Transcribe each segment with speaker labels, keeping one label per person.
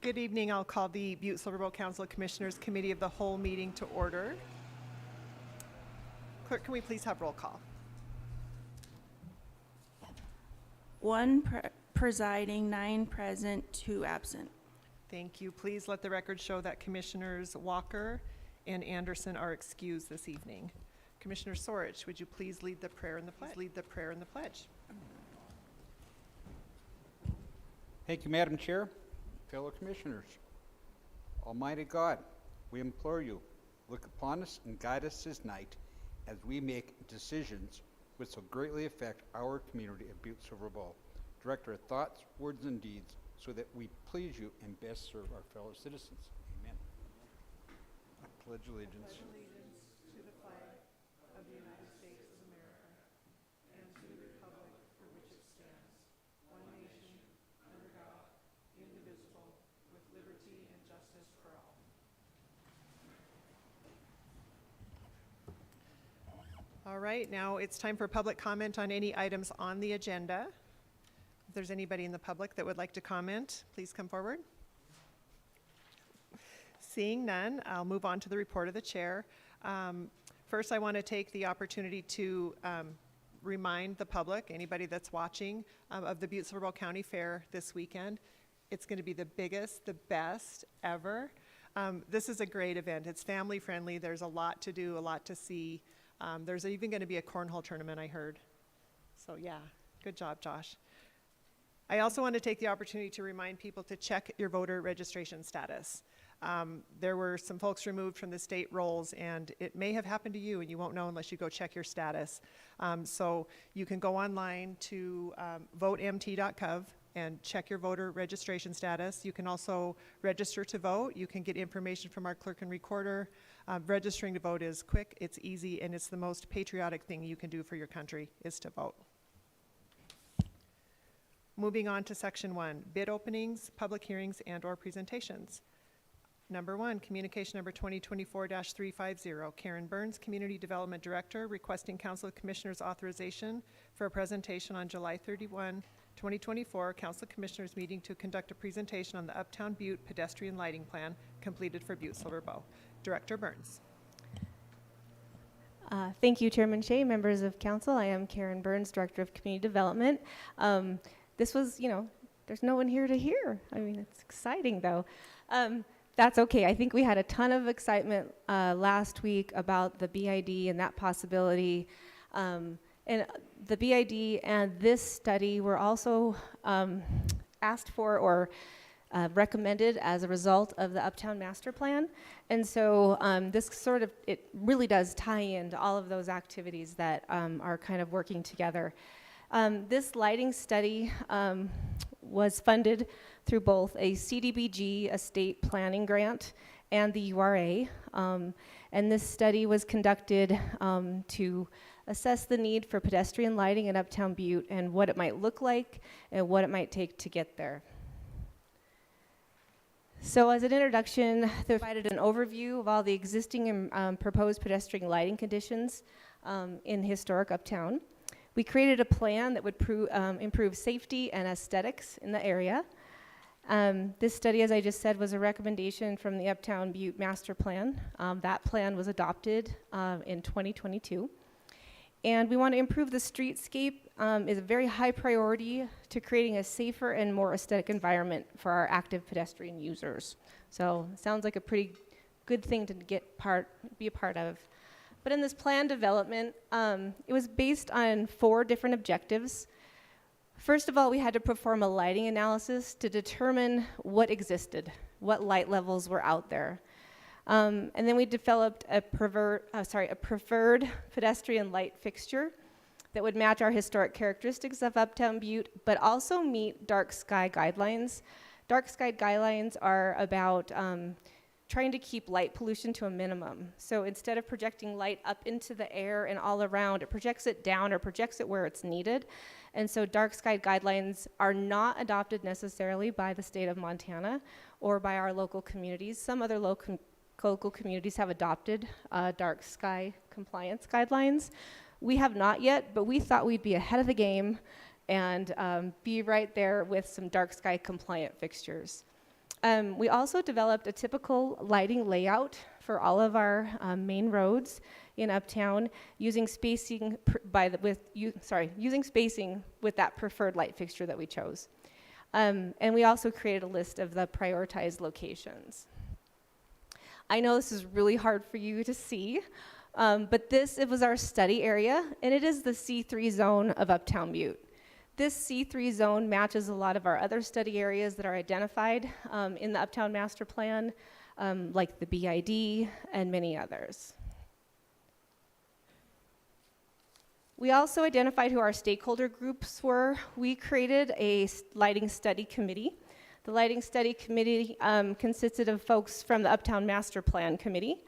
Speaker 1: Good evening. I'll call the Butte-Silver Council of Commissioners Committee of the Whole meeting to order. Clerk, can we please have roll call?
Speaker 2: One presiding, 9 present, 2 absent.
Speaker 1: Thank you. Please let the record show that Commissioners Walker and Anderson are excused this evening. Commissioner Sorich, would you please lead the prayer and the pledge?
Speaker 3: Thank you, Madam Chair. Fellow Commissioners, Almighty God, we implore you, look upon us and guide us this night as we make decisions which will greatly affect our community of Butte-Silver. Direct our thoughts, words, and deeds so that we please you and best serve our fellow citizens. Amen. I pledge allegiance.
Speaker 1: To the flag of the United States of America and to the republic for which it stands, one nation, under God, indivisible, with liberty and justice for all. All right, now it's time for public comment on any items on the agenda. If there's anybody in the public that would like to comment, please come forward. Seeing none, I'll move on to the report of the chair. First, I want to take the opportunity to remind the public, anybody that's watching, of the Butte-Silver County Fair this weekend. It's going to be the biggest, the best ever. This is a great event. It's family friendly. There's a lot to do, a lot to see. There's even going to be a cornhole tournament, I heard. So yeah, good job, Josh. I also want to take the opportunity to remind people to check your voter registration status. There were some folks removed from the state rolls, and it may have happened to you, and you won't know unless you go check your status. So you can go online to votemt.gov and check your voter registration status. You can also register to vote. You can get information from our clerk and recorder. Registering to vote is quick, it's easy, and it's the most patriotic thing you can do for your country is to vote. Moving on to section 1, bid openings, public hearings, and/or presentations. Number 1, communication number 2024-350, Karen Burns, Community Development Director, requesting Council of Commissioners authorization for a presentation on July 31, 2024, Council of Commissioners meeting to conduct a presentation on the Uptown Butte pedestrian lighting plan completed for Butte-Silver. Director Burns.
Speaker 4: Thank you, Chairman Shea, members of council. I am Karen Burns, Director of Community Development. This was, there's no one here to hear. I mean, it's exciting though. That's okay. I think we had a ton of excitement last week about the BID and that possibility. And the BID and this study were also asked for or recommended as a result of the Uptown Master Plan. And so it really does tie into all of those activities that are kind of working together. This lighting study was funded through both a CDBG estate planning grant and the URA. And this study was conducted to assess the need for pedestrian lighting in Uptown Butte and what it might look like and what it might take to get there. So as an introduction, they provided an overview of all the existing and proposed pedestrian lighting conditions in historic Uptown. We created a plan that would improve safety and aesthetics in the area. This study, as I just said, was a recommendation from the Uptown Butte Master Plan. That plan was adopted in 2022. And we want to improve the streetscape is a very high priority to creating a safer and more aesthetic environment for our active pedestrian users. So it sounds like a pretty good thing to be a part of. But in this plan development, it was based on 4 different objectives. First of all, we had to perform a lighting analysis to determine what existed, what light levels were out there. And then we developed a preferred pedestrian light fixture that would match our historic characteristics of Uptown Butte, but also meet dark sky guidelines. Dark sky guidelines are about trying to keep light pollution to a minimum. So instead of projecting light up into the air and all around, it projects it down or projects it where it's needed. And so dark sky guidelines are not adopted necessarily by the state of Montana or by our local communities. Some other local communities have adopted dark sky compliance guidelines. We have not yet, but we thought we'd be ahead of the game and be right there with some dark sky compliant fixtures. We also developed a typical lighting layout for all of our main roads in Uptown, using spacing using spacing with that preferred light fixture that we chose. And we also created a list of the prioritized locations. I know this is really hard for you to see, but it was our study area, and it is the C3 zone of Uptown Butte. This C3 zone matches a lot of our other study areas that are identified in the Uptown Master Plan, like the BID and many others. We also identified who our stakeholder groups were. We created a lighting study committee. The lighting study committee consisted of folks from the Uptown Master Plan Committee,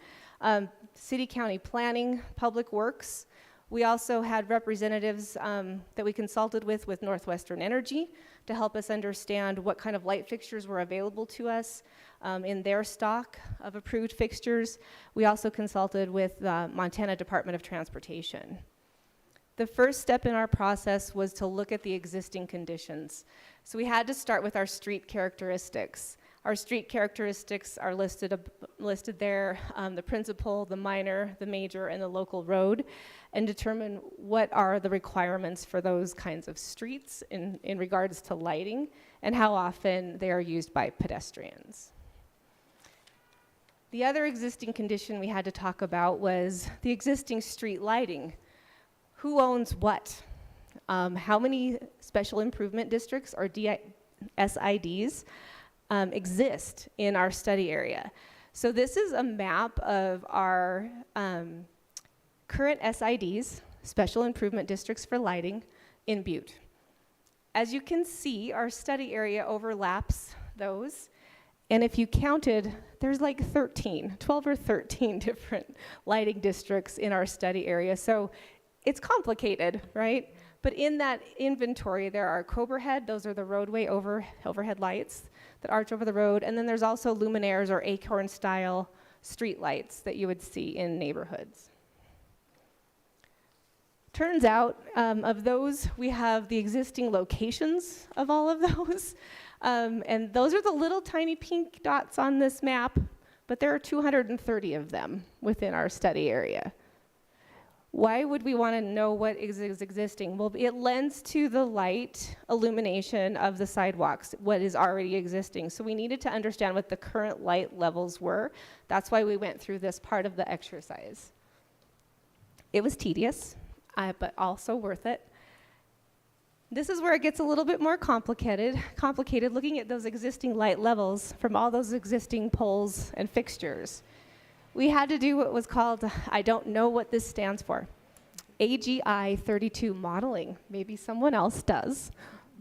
Speaker 4: City County Planning, Public Works. We also had representatives that we consulted with Northwestern Energy to help us understand what kind of light fixtures were available to us in their stock of approved fixtures. We also consulted with the Montana Department of Transportation. The first step in our process was to look at the existing conditions. So we had to start with our street characteristics. Our street characteristics are listed there, the principal, the minor, the major, and the local road, and determine what are the requirements for those kinds of streets in regards to lighting and how often they are used by pedestrians. The other existing condition we had to talk about was the existing street lighting. Who owns what? How many special improvement districts or SIDs exist in our study area? So this is a map of our current SIDs, special improvement districts for lighting, in Butte. As you can see, our study area overlaps those. And if you counted, there's like 12 or 13 different lighting districts in our study area. So it's complicated, right? But in that inventory, there are Cobra Head, those are the roadway overhead lights that arch over the road, and then there's also luminaires or acorn-style street lights that you would see in neighborhoods. Turns out, of those, we have the existing locations of all of those, and those are the little tiny pink dots on this map, but there are 230 of them within our study area. Why would we want to know what is existing? Well, it lends to the light illumination of the sidewalks, what is already existing. So we needed to understand what the current light levels were. That's why we went through this part of the exercise. It was tedious, but also worth it. This is where it gets a little bit more complicated looking at those existing light levels from all those existing poles and fixtures. We had to do what was called, I don't know what this stands for, AGI 32 modeling. Maybe someone else does.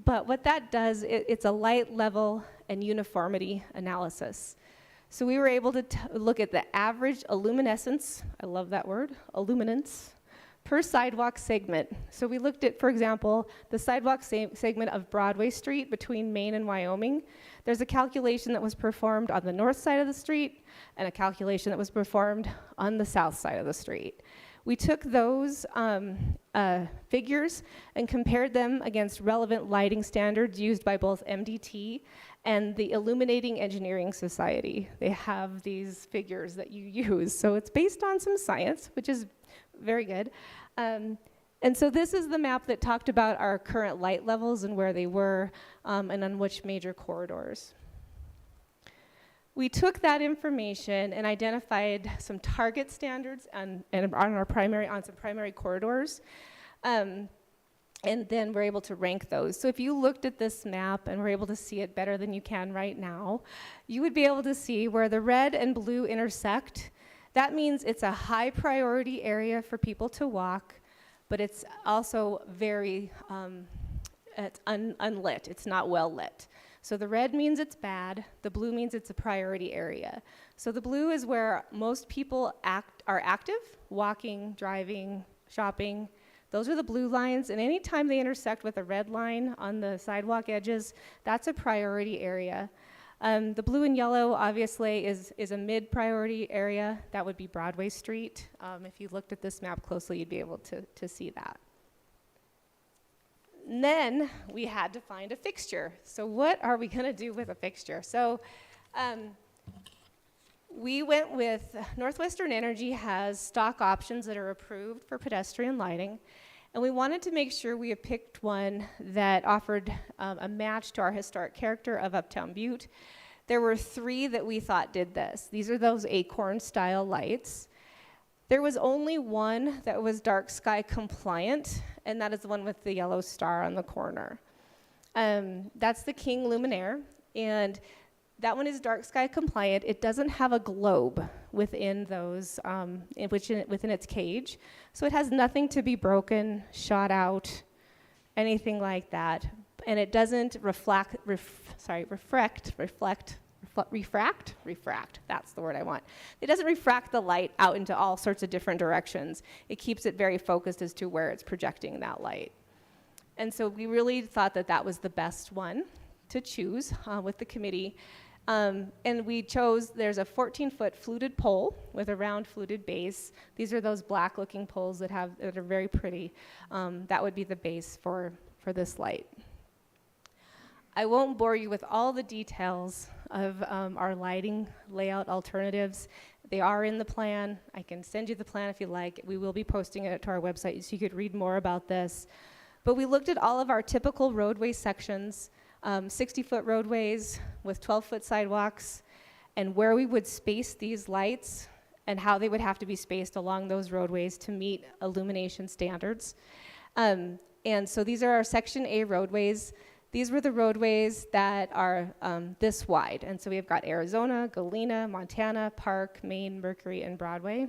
Speaker 4: But what that does, it's a light level and uniformity analysis. So we were able to look at the average illuminescence, I love that word, illuminance, per sidewalk segment. So we looked at, for example, the sidewalk segment of Broadway Street between Main and Wyoming. There's a calculation that was performed on the north side of the street and a calculation that was performed on the south side of the street. We took those figures and compared them against relevant lighting standards used by both MDT and the Illuminating Engineering Society. They have these figures that you use. So it's based on some science, which is very good. And so this is the map that talked about our current light levels and where they were and on which major corridors. We took that information and identified some target standards on some primary corridors, and then we're able to rank those. So if you looked at this map and were able to see it better than you can right now, you would be able to see where the red and blue intersect. That means it's a high priority area for people to walk, but it's also very it's unlit. It's not well lit. So the red means it's bad, the blue means it's a priority area. So the blue is where most people are active, walking, driving, shopping. Those are the blue lines, and anytime they intersect with a red line on the sidewalk edges, that's a priority area. The blue and yellow, obviously, is a mid-priority area. That would be Broadway Street. If you looked at this map closely, you'd be able to see that. And then we had to find a fixture. So what are we going to do with a fixture? So We went with, Northwestern Energy has stock options that are approved for pedestrian lighting, and we wanted to make sure we had picked one that offered a match to our historic character of Uptown Butte. There were 3 that we thought did this. These are those acorn-style lights. There was only one that was dark sky compliant, and that is the one with the yellow star on the corner. That's the King Luminaire, and that one is dark sky compliant. It doesn't have a globe within those, within its cage, so it has nothing to be broken, shot out, anything like that. And it doesn't refract. That's the word I want. It doesn't refract the light out into all sorts of different directions. It keeps it very focused as to where it's projecting that light. And so we really thought that that was the best one to choose with the committee. And we chose, there's a 14-foot fluted pole with a round fluted base. These are those black-looking poles that are very pretty. That would be the base for this light. I won't bore you with all the details of our lighting layout alternatives. They are in the plan. I can send you the plan if you like. We will be posting it to our website so you could read more about this. But we looked at all of our typical roadway sections, 60-foot roadways with 12-foot sidewalks, and where we would space these lights and how they would have to be spaced along those roadways to meet illumination standards. And so these are our Section A roadways. These were the roadways that are this wide. And so we've got Arizona, Galena, Montana, Park, Maine, Mercury, and Broadway.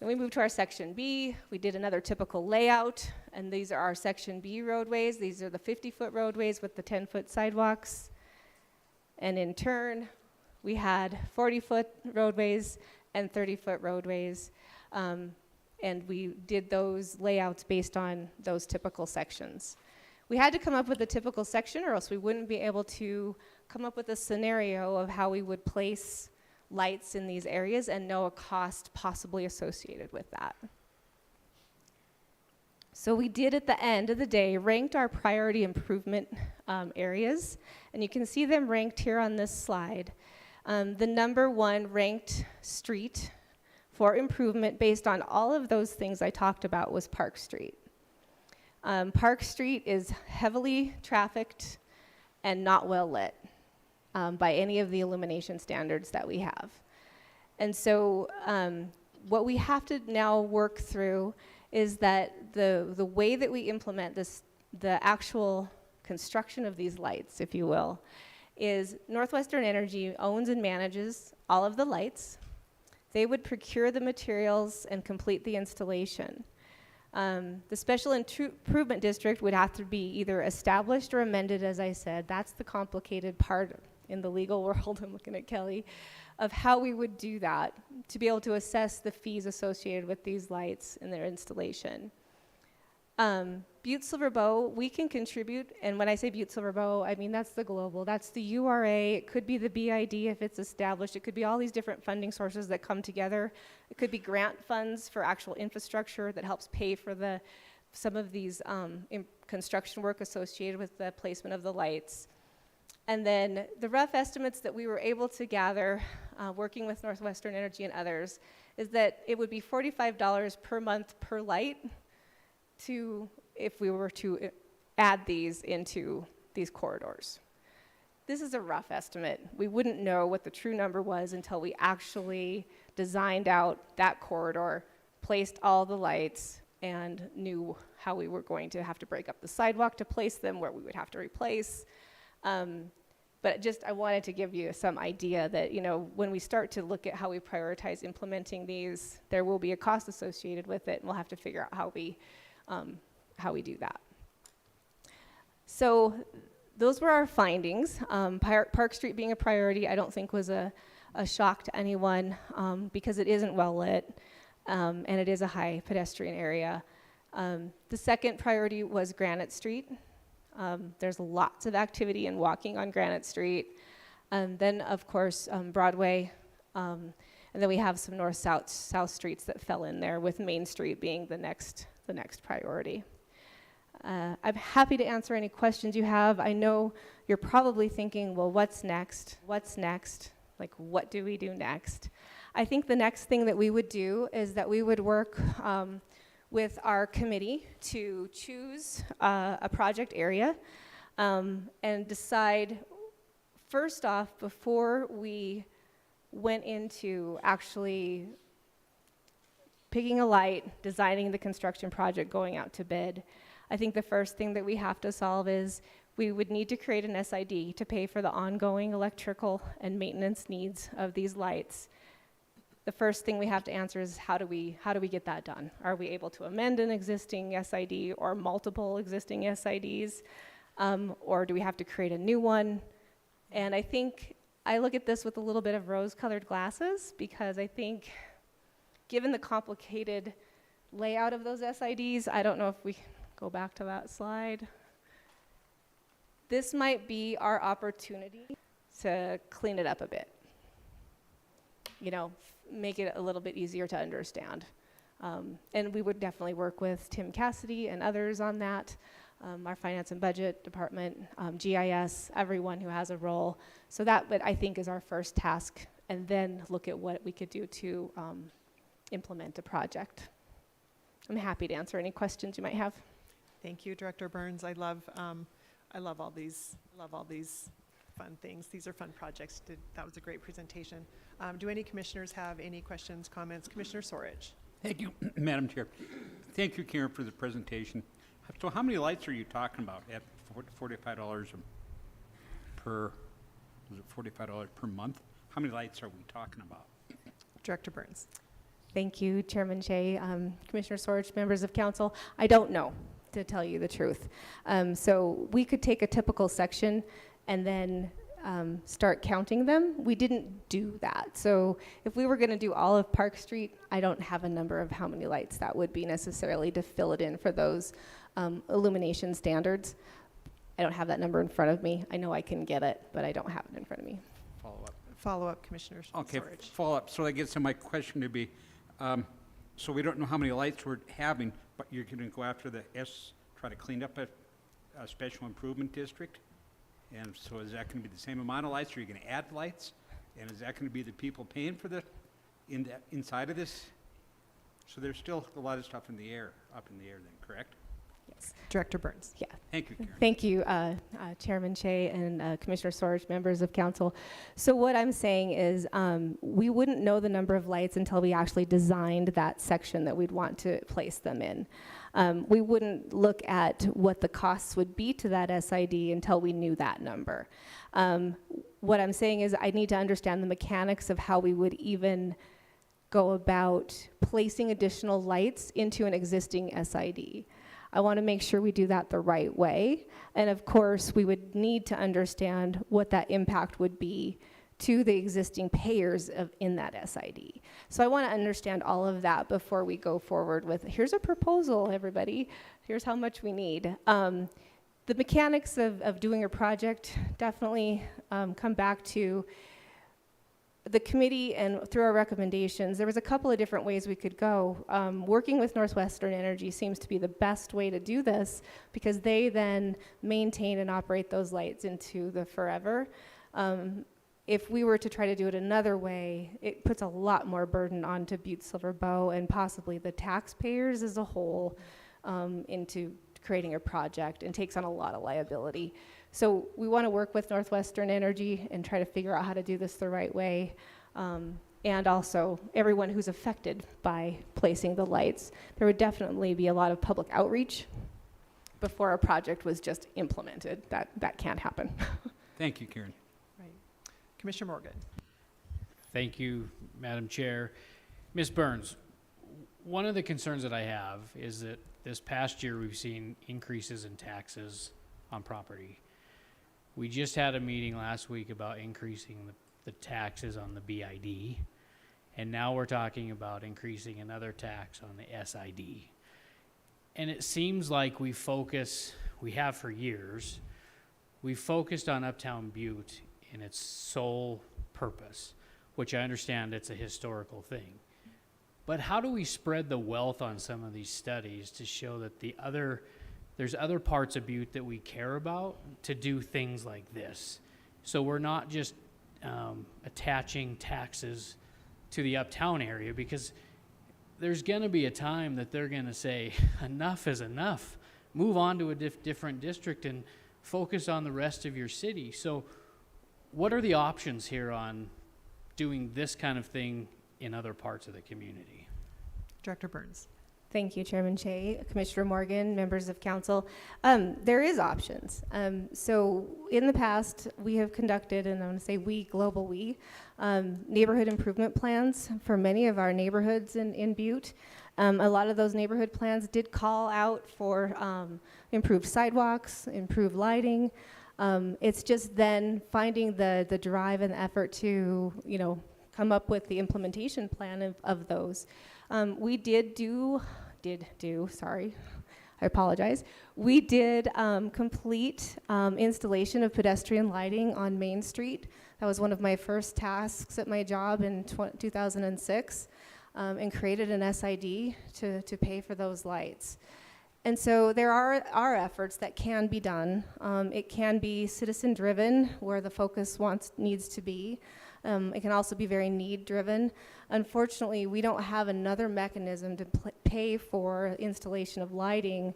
Speaker 4: Then we moved to our Section B. We did another typical layout, and these are our Section B roadways. These are the 50-foot roadways with the 10-foot sidewalks. And in turn, we had 40-foot roadways and 30-foot roadways. And we did those layouts based on those typical sections. We had to come up with a typical section, or else we wouldn't be able to come up with a scenario of how we would place lights in these areas and know a cost possibly associated with that. So we did, at the end of the day, ranked our priority improvement areas, and you can see them ranked here on this slide. The number 1 ranked street for improvement based on all of those things I talked about was Park Street. Park Street is heavily trafficked and not well lit by any of the illumination standards that we have. And so what we have to now work through is that the way that we implement this, the actual construction of these lights, if you will, is Northwestern Energy owns and manages all of the lights. They would procure the materials and complete the installation. The Special Improvement District would have to be either established or amended, as I said. That's the complicated part in the legal world, I'm looking at Kelly, of how we would do that to be able to assess the fees associated with these lights and their installation. Butte-Silver Bow, we can contribute, and when I say Butte-Silver Bow, I mean that's the global, that's the URA, it could be the BID if it's established, it could be all these different funding sources that come together. It could be grant funds for actual infrastructure that helps pay for some of these construction work associated with the placement of the lights. And then the rough estimates that we were able to gather, working with Northwestern Energy and others, is that it would be $45 per month per light if we were to add these into these corridors. This is a rough estimate. We wouldn't know what the true number was until we actually designed out that corridor, placed all the lights, and knew how we were going to have to break up the sidewalk to place them, where we would have to replace. But I wanted to give you some idea that, when we start to look at how we prioritize implementing these, there will be a cost associated with it, and we'll have to figure out how we do that. So those were our findings. Park Street being a priority, I don't think was a shock to anyone because it isn't well lit and it is a high pedestrian area. The second priority was Granite Street. There's lots of activity and walking on Granite Street. Then, of course, Broadway. And then we have some north-south streets that fell in there, with Main Street being the next priority. I'm happy to answer any questions you have. I know you're probably thinking, well, what's next? What's next? Like, what do we do next? I think the next thing that we would do is that we would work with our committee to choose a project area and decide, first off, before we went into actually picking a light, designing the construction project, going out to bid. I think the first thing that we have to solve is we would need to create an SID to pay for the ongoing electrical and maintenance needs of these lights. The first thing we have to answer is how do we get that done? Are we able to amend an existing SID or multiple existing SIDs? Or do we have to create a new one? And I think I look at this with a little bit of rose-colored glasses, because I think given the complicated layout of those SIDs, I don't know if we go back to that slide. This might be our opportunity to clean it up a bit. You know, make it a little bit easier to understand. And we would definitely work with Tim Cassidy and others on that, our finance and budget department, GIS, everyone who has a role. So that, I think, is our first task, and then look at what we could do to implement a project. I'm happy to answer any questions you might have.
Speaker 1: Thank you, Director Burns. I love all these fun things. These are fun projects. That was a great presentation. Do any commissioners have any questions, comments? Commissioner Sorich.
Speaker 3: Thank you, Madam Chair. Thank you, Karen, for the presentation. So how many lights are you talking about at $45 per, was it $45 per month? How many lights are we talking about?
Speaker 1: Director Burns.
Speaker 4: Thank you, Chairman Shea, Commissioner Sorge, members of council. I don't know, to tell you the truth. So we could take a typical section and then start counting them. We didn't do that. So if we were going to do all of Park Street, I don't have a number of how many lights that would be necessarily to fill it in for those illumination standards. I don't have that number in front of me. I know I can get it, but I don't have it in front of me.
Speaker 1: Follow up, Commissioner
Speaker 3: Okay,
Speaker 1: Sorich.
Speaker 3: follow up. So that gets to my question to be, so we don't know how many lights we're having, but you're going to go after try to clean up a special improvement district? And so is that going to be the same amount of lights, or are you going to add lights? And is that going to be the people paying for inside of this? So there's still a lot of stuff up in the air then, correct?
Speaker 4: Yes.
Speaker 1: Director Burns.
Speaker 4: Yeah.
Speaker 3: Thank you, Karen.
Speaker 4: Thank you, Chairman Shea and Commissioner Sorge, members of council. So what I'm saying is we wouldn't know the number of lights until we actually designed that section that we'd want to place them in. We wouldn't look at what the costs would be to that SID until we knew that number. What I'm saying is I need to understand the mechanics of how we would even go about placing additional lights into an existing SID. I want to make sure we do that the right way. And of course, we would need to understand what that impact would be to the existing payers in that SID. So I want to understand all of that before we go forward with, here's a proposal, everybody. Here's how much we need. The mechanics of doing a project definitely come back to the committee, and through our recommendations, there was a couple of different ways we could go. Working with Northwestern Energy seems to be the best way to do this, because they then maintain and operate those lights into the forever. If we were to try to do it another way, it puts a lot more burden onto Butte-Silver Bow and possibly the taxpayers as a whole into creating a project, and takes on a lot of liability. So we want to work with Northwestern Energy and try to figure out how to do this the right way. And also everyone who's affected by placing the lights. There would definitely be a lot of public outreach before a project was just implemented. That can't happen.
Speaker 3: Thank you, Karen.
Speaker 1: Right. Commissioner Morgan.
Speaker 5: Thank you, Madam Chair. Ms. Burns, one of the concerns that I have is that this past year we've seen increases in taxes on property. We just had a meeting last week about increasing the taxes on the BID, and now we're talking about increasing another tax on the SID. And it seems like we have for years, we've focused on Uptown Butte in its sole purpose, which I understand it's a historical thing. But how do we spread the wealth on some of these studies to show that the other there's other parts of Butte that we care about to do things like this. So we're not just attaching taxes to the uptown area, because there's going to be a time that they're going to say, enough is enough. Move on to a different district and focus on the rest of your city. So what are the options here on doing this kind of thing in other parts of the community?
Speaker 1: Director Burns.
Speaker 4: Thank you, Chairman Shea, Commissioner Morgan, members of council. There is options. So in the past, we have conducted, and I'm going to say we, global we, neighborhood improvement plans for many of our neighborhoods in Butte. A lot of those neighborhood plans did call out for improved sidewalks, improved lighting. It's just then finding the drive and the effort to, come up with the implementation plan of those. We did do, sorry, I apologize. We did complete installation of pedestrian lighting on Main Street. That was one of my first tasks at my job in 2006, and created an SID to pay for those lights. And so there are efforts that can be done. It can be citizen-driven, where the focus needs to be. It can also be very need-driven. Unfortunately, we don't have another mechanism to pay for installation of lighting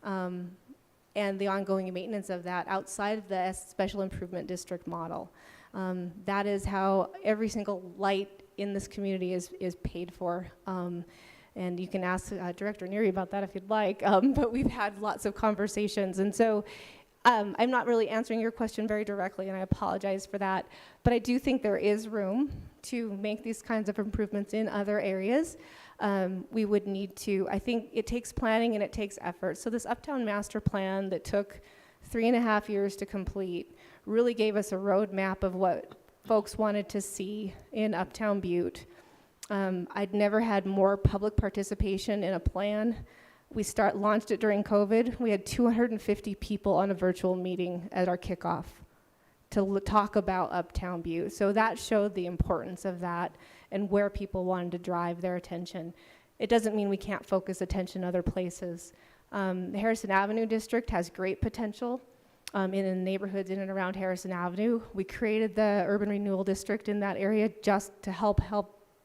Speaker 4: and the ongoing maintenance of that outside of the Special Improvement District model. That is how every single light in this community is paid for. And you can ask Director Neary about that if you'd like, but we've had lots of conversations. And so I'm not really answering your question very directly, and I apologize for that. But I do think there is room to make these kinds of improvements in other areas. We would need to, I think it takes planning and it takes effort. So this Uptown Master Plan that took 3.5 years to complete really gave us a roadmap of what folks wanted to see in Uptown Butte. I'd never had more public participation in a plan. We launched it during COVID. We had 250 people on a virtual meeting at our kickoff to talk about Uptown Butte. So that showed the importance of that and where people wanted to drive their attention. It doesn't mean we can't focus attention other places. The Harrison Avenue district has great potential in the neighborhoods in and around Harrison Avenue. We created the urban renewal district in that area just to help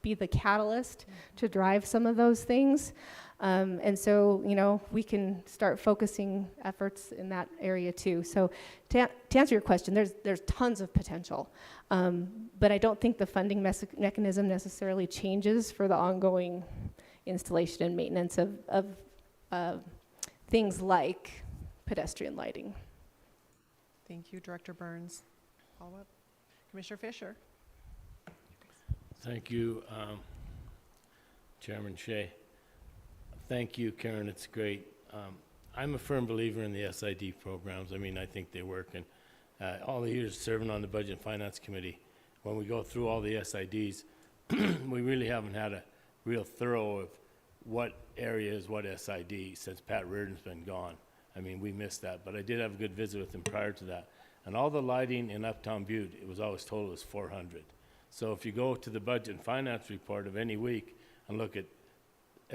Speaker 4: be the catalyst to drive some of those things. And so, we can start focusing efforts in that area too. So to answer your question, there's tons of potential. But I don't think the funding mechanism necessarily changes for the ongoing installation and maintenance of things like pedestrian lighting.
Speaker 1: Thank you, Director Burns. Follow up. Commissioner Fisher.
Speaker 6: Thank you, Chairman Shea. Thank you, Karen. It's great. I'm a firm believer in the SID programs. I think they work. And all the years serving on the Budget and Finance Committee, when we go through all the SIDs, we really haven't had a real thorough of what area is what SID since Pat Reardon's been gone. We missed that. But I did have a good visit with him prior to that. And all the lighting in Uptown Butte, it was always told it was 400. So if you go to the Budget and Finance report of any week and look at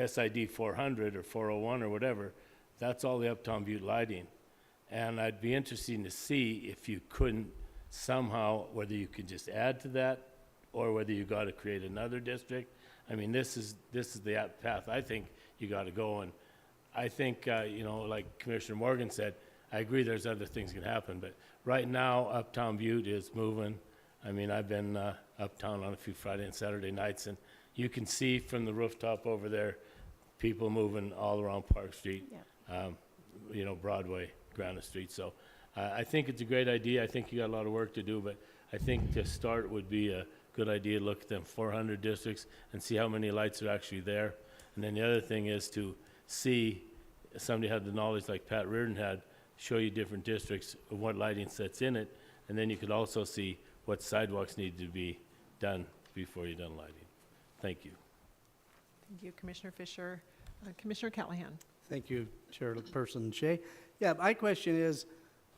Speaker 6: SID 400 or 401 or whatever, that's all the Uptown Butte lighting. And I'd be interested to see if you couldn't somehow, whether you could just add to that or whether you got to create another district. This is the path I think you got to go. And I think, like Commissioner Morgan said, I agree there's other things can happen, but right now Uptown Butte is moving. I've been uptown on a few Friday and Saturday nights, and you can see from the rooftop over there, people moving all around Park Street, Broadway, Granite Street. So I think it's a great idea. I think you got a lot of work to do, but I think to start would be a good idea. Look at them 400 districts and see how many lights are actually there. And then the other thing is to see, somebody had the knowledge like Pat Reardon had, show you different districts of what lighting sets in it, and then you could also see what sidewalks need to be done before you're done lighting. Thank you.
Speaker 1: Thank you, Commissioner Fisher. Commissioner Callahan.
Speaker 7: Thank you, Chairperson Shea. Yeah, my question is,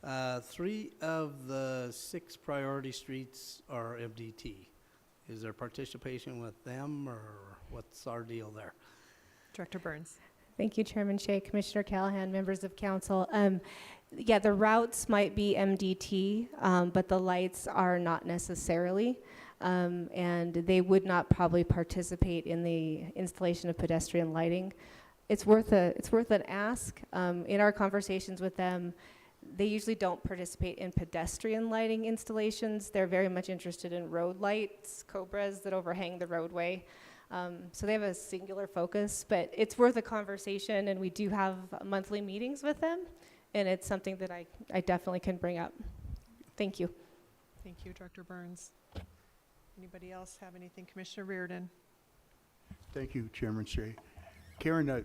Speaker 7: 3 of the 6 priority streets are MDT. Is there participation with them, or what's our deal there?
Speaker 1: Director Burns.
Speaker 4: Thank you, Chairman Shea, Commissioner Callahan, members of council. Yeah, the routes might be MDT, but the lights are not necessarily. And they would not probably participate in the installation of pedestrian lighting. It's worth an ask. In our conversations with them, they usually don't participate in pedestrian lighting installations. They're very much interested in road lights, cobras that overhang the roadway. So they have a singular focus, but it's worth a conversation, and we do have monthly meetings with them, and it's something that I definitely can bring up. Thank you.
Speaker 1: Thank you, Director Burns. Anybody else have anything? Commissioner Reardon?
Speaker 8: Thank you, Chairman Shea. Karen, I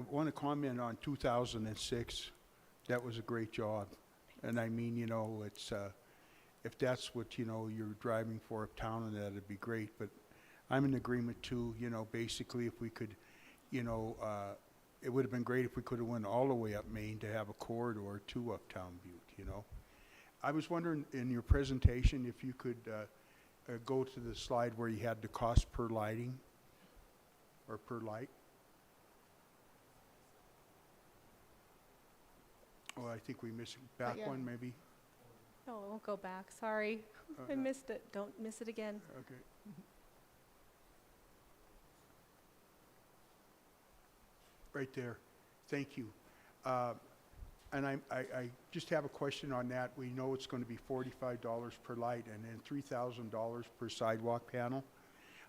Speaker 8: want to comment on 2006. That was a great job. And I mean, you know, it's, if that's what, you know, you're driving for uptown and that, it'd be great. But I'm in agreement too, you know, basically if we could, you know, it would have been great if we could have went all the way up Main to have a corridor to uptown Butte, you know. I was wondering in your presentation if you could go to the slide where you had the cost per lighting or per light. Oh, I think we missed back
Speaker 4: yeah.
Speaker 8: one maybe.
Speaker 4: No, it won't go back. Sorry. I missed it. Don't miss it again.
Speaker 8: Okay. Right there. Thank you. And I just have a question on that. We know it's going to be $45 per light and then $3,000 per sidewalk panel.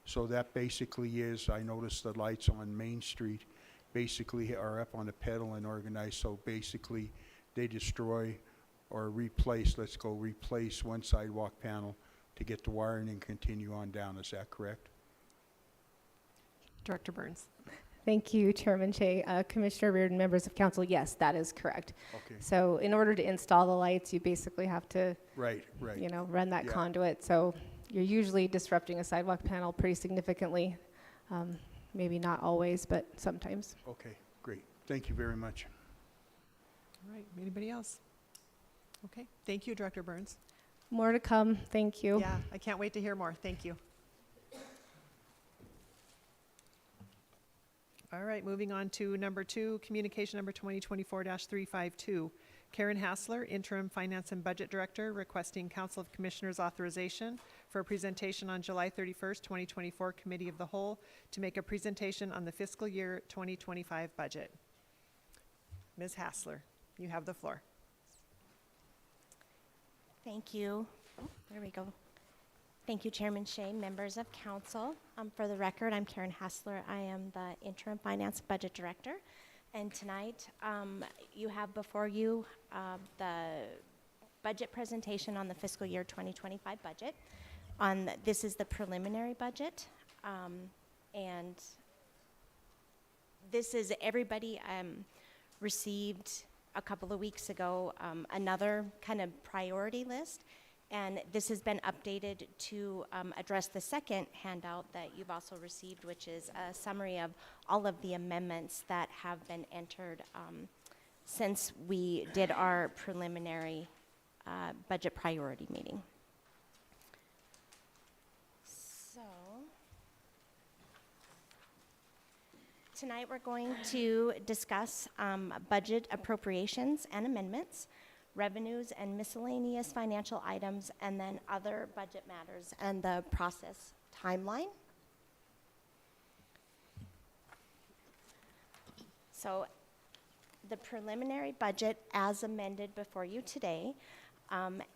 Speaker 8: So that basically is, I noticed the lights on Main Street basically are up on a pedal and organized. So basically they destroy or replace, let's go replace one sidewalk panel to get the wiring and continue on down. Is that correct?
Speaker 1: Director Burns?
Speaker 4: Thank you, Chairman Shea. Commissioner Reardon, members of council, yes, that is correct.
Speaker 8: Okay.
Speaker 4: So in order to install the lights, you basically have to,
Speaker 8: Right.
Speaker 4: you know, run that
Speaker 8: Yeah.
Speaker 4: conduit. So you're usually disrupting a sidewalk panel pretty significantly. Maybe not always, but sometimes.
Speaker 8: Okay, great. Thank you very much.
Speaker 1: All right, anybody else? Okay, thank you, Director Burns.
Speaker 4: More to come. Thank you.
Speaker 1: Yeah, I can't wait to hear more. Thank you. All right, moving on to number 2, communication number 2024-352. Karen Hassler, Interim Finance and Budget Director, requesting Council of Commissioners authorization for a presentation on July 31st, 2024, Committee of the Whole, to make a presentation on the fiscal year 2025 budget. Ms. Hassler, you have the floor.
Speaker 9: Thank you. Oh, there we go. Thank you, Chairman Shea, members of council. For the record, I'm Karen Hassler. I am the Interim Finance Budget Director. And tonight, you have before you the budget presentation on the fiscal year 2025 budget. This is the preliminary budget. And this is everybody received a couple of weeks ago another kind of priority list. And this has been updated to address the second handout that you've also received, which is a summary of all of the amendments that have been entered since we did our preliminary budget priority meeting. So, tonight we're going to discuss budget appropriations and amendments, revenues and miscellaneous financial items, and then other budget matters and the process timeline. So the preliminary budget as amended before you today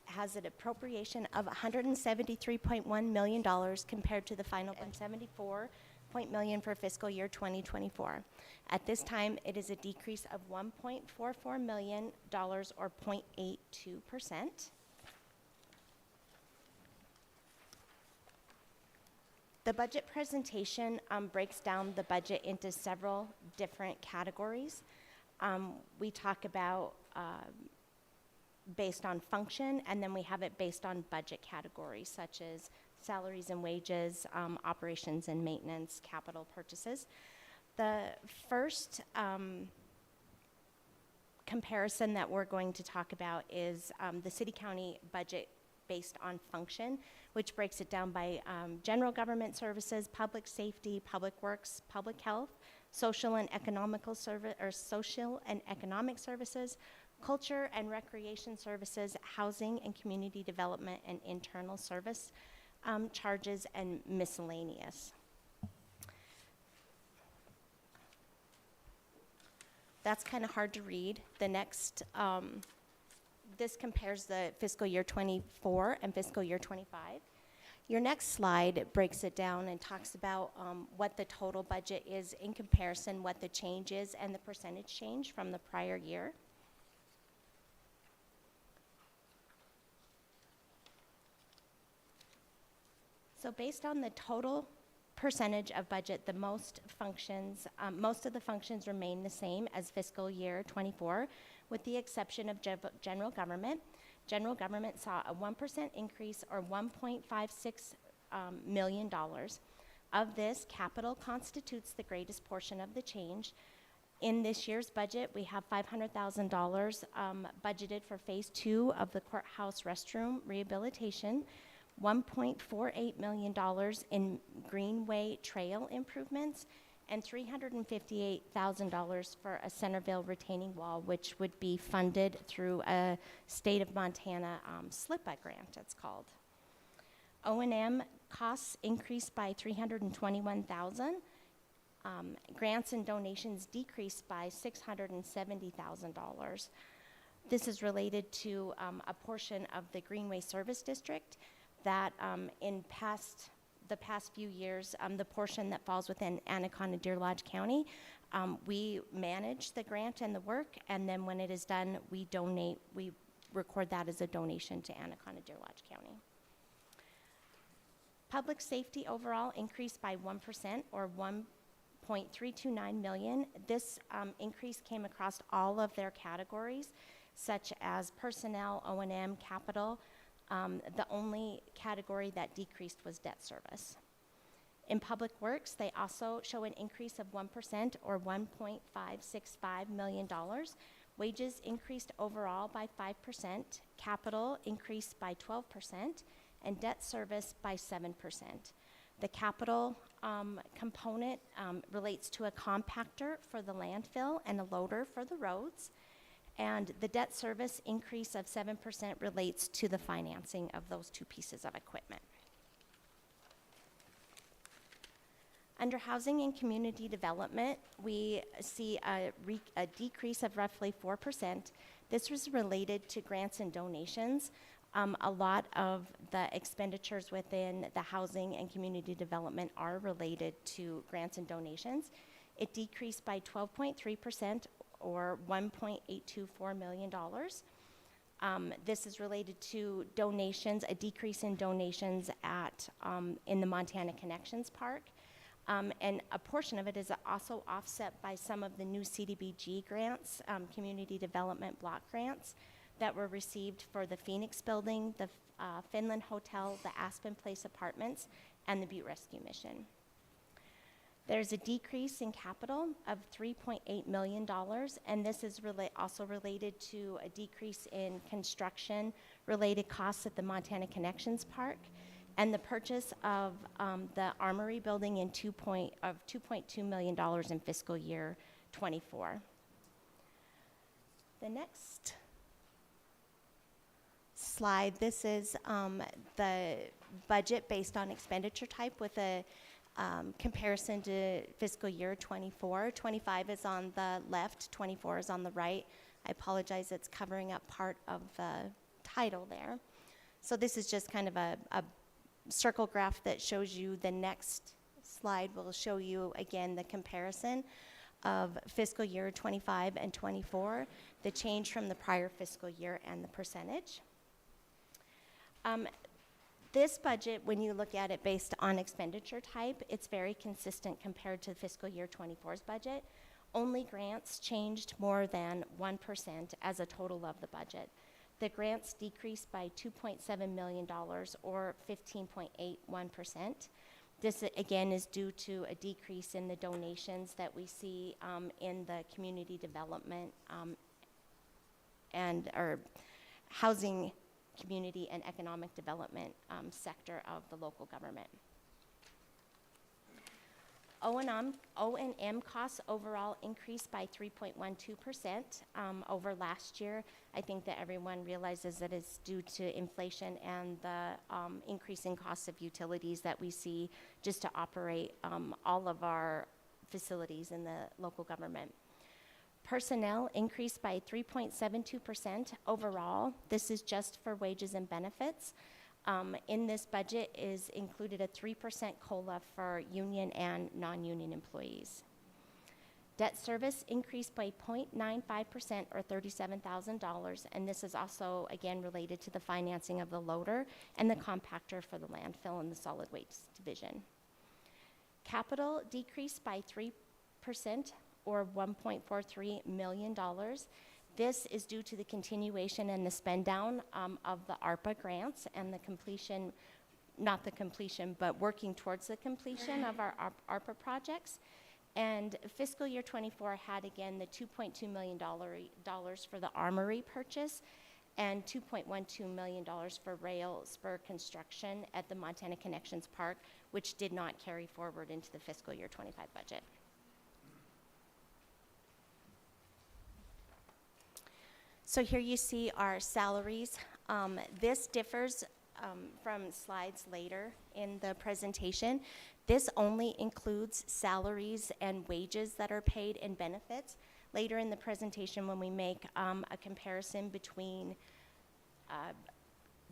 Speaker 9: has an appropriation of $173.1 million compared to the final $74 million for fiscal year 2024. At this time, it is a decrease of $1.44 million or 0.82%. The budget presentation breaks down the budget into several different categories. We talk about based on function, and then we have it based on budget categories such as salaries and wages, operations and maintenance, capital purchases. The first comparison that we're going to talk about is the city-county budget based on function, which breaks it down by general government services, public safety, public works, public health, social and economic services, culture and recreation services, housing and community development, and internal service charges, and miscellaneous. That's kind of hard to read. The next, this compares the fiscal year 24 and fiscal year 25. Your next slide breaks it down and talks about what the total budget is in comparison, what the change is, and the percentage change from the prior year. So based on the total percentage of budget, most of the functions remain the same as fiscal year 24, with the exception of general government. General government saw a 1% increase, or $1.56 million. Of this, capital constitutes the greatest portion of the change. In this year's budget, we have $500,000 budgeted for phase 2 of the courthouse restroom rehabilitation, $1.48 million in Greenway Trail improvements, and $358,000 for a Centerville retaining wall, which would be funded through a state of Montana SLIPA grant, it's called. O&M costs increased by $321,000. Grants and donations decreased by $670,000. This is related to a portion of the Greenway Service District that in the past few years, the portion that falls within Anaconda Deer Lodge County, we manage the grant and the work, and then when it is done, we record that as a donation to Anaconda Deer Lodge County. Public safety overall increased by 1%, or $1.329 million. This increase came across all of their categories, such as personnel, O&M, capital. The only category that decreased was debt service. In public works, they also show an increase of 1%, or $1.565 million. Wages increased overall by 5%, capital increased by 12%, and debt service by 7%. The capital component relates to a compactor for the landfill and a loader for the roads. And the debt service increase of 7% relates to the financing of those two pieces of equipment. Under housing and community development, we see a decrease of roughly 4%. This was related to grants and donations. A lot of the expenditures within the housing and community development are related to grants and donations. It decreased by 12.3%, or $1.824 million. This is related to donations, a decrease in donations in the Montana Connections Park. And a portion of it is also offset by some of the new CDBG grants, community development block grants, that were received for the Phoenix Building, the Finland Hotel, the Aspen Place Apartments, and the Butte Rescue Mission. There's a decrease in capital of $3.8 million, and this is also related to a decrease in construction-related costs at the Montana Connections Park, and the purchase of the Armory Building of $2.2 million in fiscal year 24. The next slide, this is the budget based on expenditure type with a comparison to fiscal year 24. 25 is on the left, 24 is on the right. I apologize, it's covering up part of the title there. So this is just kind of a circle graph that shows you. The next slide will show you again the comparison of fiscal year 25 and 24, the change from the prior fiscal year, and the percentage. This budget, when you look at it based on expenditure type, it's very consistent compared to fiscal year 24's budget. Only grants changed more than 1% as a total of the budget. The grants decreased by $2.7 million, or 15.81%. This, again, is due to a decrease in the donations that we see in the community development or housing, community, and economic development sector of the local government. O&M costs overall increased by 3.12% over last year. I think that everyone realizes that it's due to inflation and the increasing costs of utilities that we see just to operate all of our facilities in the local government. Personnel increased by 3.72% overall. This is just for wages and benefits. In this budget is included a 3% COLA for union and non-union employees. Debt service increased by 0.95% or $37,000, and this is also, again, related to the financing of the loader and the compactor for the landfill and the solid waste division. Capital decreased by 3% or $1.43 million. This is due to the continuation and the spend down of the ARPA grants and the completion, not the completion, but working towards the completion of our ARPA projects. And fiscal year 24 had again the $2.2 million for the armory purchase and $2.12 million for rail spur construction at the Montana Connections Park, which did not carry forward into the fiscal year 25 budget. So here you see our salaries. This differs from slides later in the presentation. This only includes salaries and wages that are paid and benefits. Later in the presentation, when we make a comparison between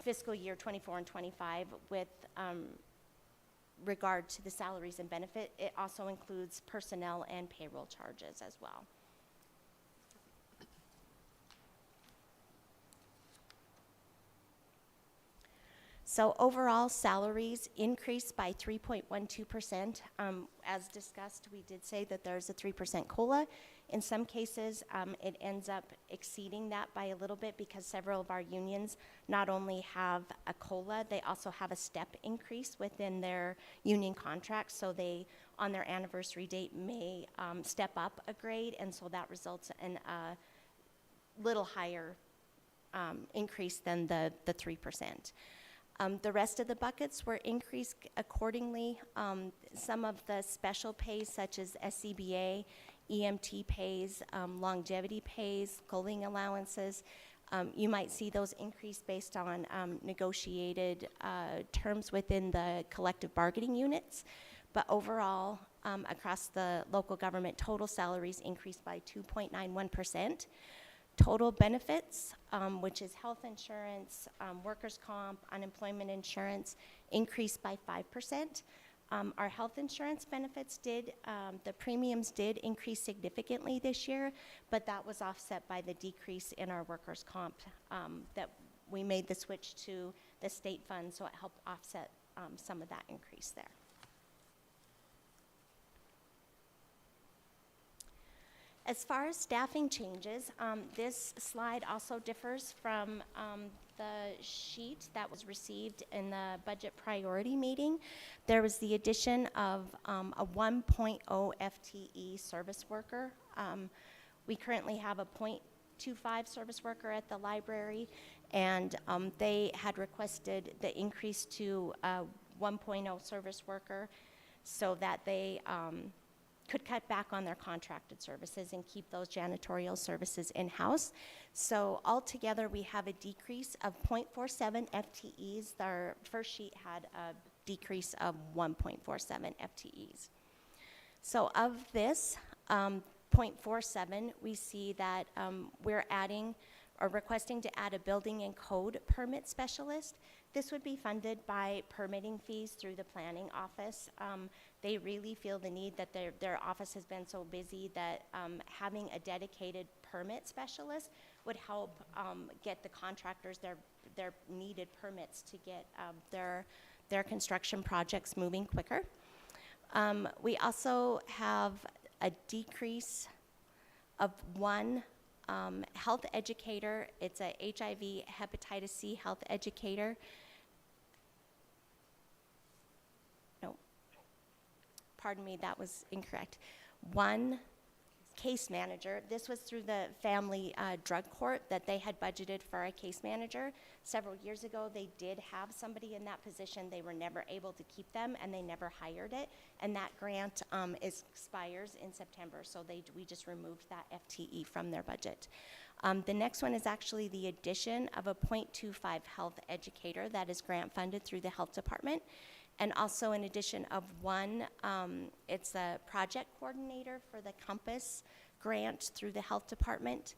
Speaker 9: fiscal year 24 and 25 with regard to the salaries and benefit, it also includes personnel and payroll charges as well. So overall salaries increased by 3.12%. As discussed, we did say that there's a 3% COLA. In some cases, it ends up exceeding that by a little bit because several of our unions not only have a COLA, they also have a step increase within their union contracts. So they, on their anniversary date, may step up a grade, and so that results in a little higher increase than the 3%. The rest of the buckets were increased accordingly. Some of the special pays such as SCBA, EMT pays, longevity pays, clothing allowances, you might see those increase based on negotiated terms within the collective bargaining units. But overall, across the local government, total salaries increased by 2.91%. Total benefits, which is health insurance, workers' comp, unemployment insurance, increased by 5%. Our health insurance benefits did, the premiums did increase significantly this year, but that was offset by the decrease in our workers' comp that we made the switch to the state fund, so it helped offset some of that increase there. As far as staffing changes, this slide also differs from the sheet that was received in the budget priority meeting. There was the addition of a 1.0 FTE service worker. We currently have a 0.25 service worker at the library, and they had requested the increase to a 1.0 service worker so that they could cut back on their contracted services and keep those janitorial services in-house. So altogether, we have a decrease of 0.47 FTEs. Our first sheet had a decrease of 1.47 FTEs. So of this 0.47, we see that we're adding or requesting to add a building and code permit specialist. This would be funded by permitting fees through the planning office. They really feel the need that their office has been so busy that having a dedicated permit specialist would help get the contractors their needed permits to get their construction projects moving quicker. We also have a decrease of one health educator. It's a HIV hepatitis C health educator. No, pardon me, that was incorrect. One case manager. This was through the family drug court that they had budgeted for a case manager. Several years ago, they did have somebody in that position. They were never able to keep them, and they never hired it. And that grant expires in September, so we just removed that FTE from their budget. The next one is actually the addition of a .25 health educator that is grant funded through the health department. And also an addition of one, it's a project coordinator for the Compass grant through the health department.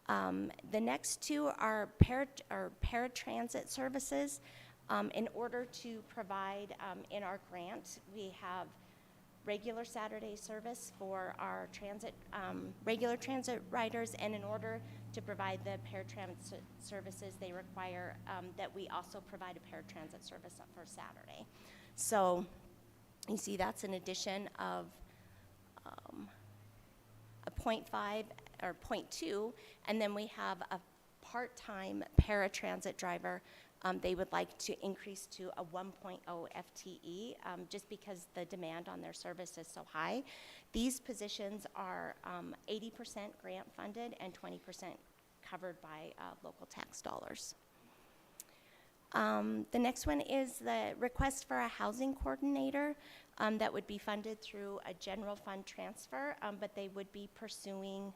Speaker 9: The next two are paratransit services. In order to provide in our grant, we have regular Saturday service for our regular transit riders, and in order to provide the paratransit services, they require that we also provide a paratransit service for Saturday. So you see that's an addition of a .5 or .2, and then we have a part-time paratransit driver. They would like to increase to a 1.0 FTE just because the demand on their service is so high. These positions are 80% grant funded and 20% covered by local tax dollars. The next one is the request for a housing coordinator that would be funded through a general fund transfer, but they would be pursuing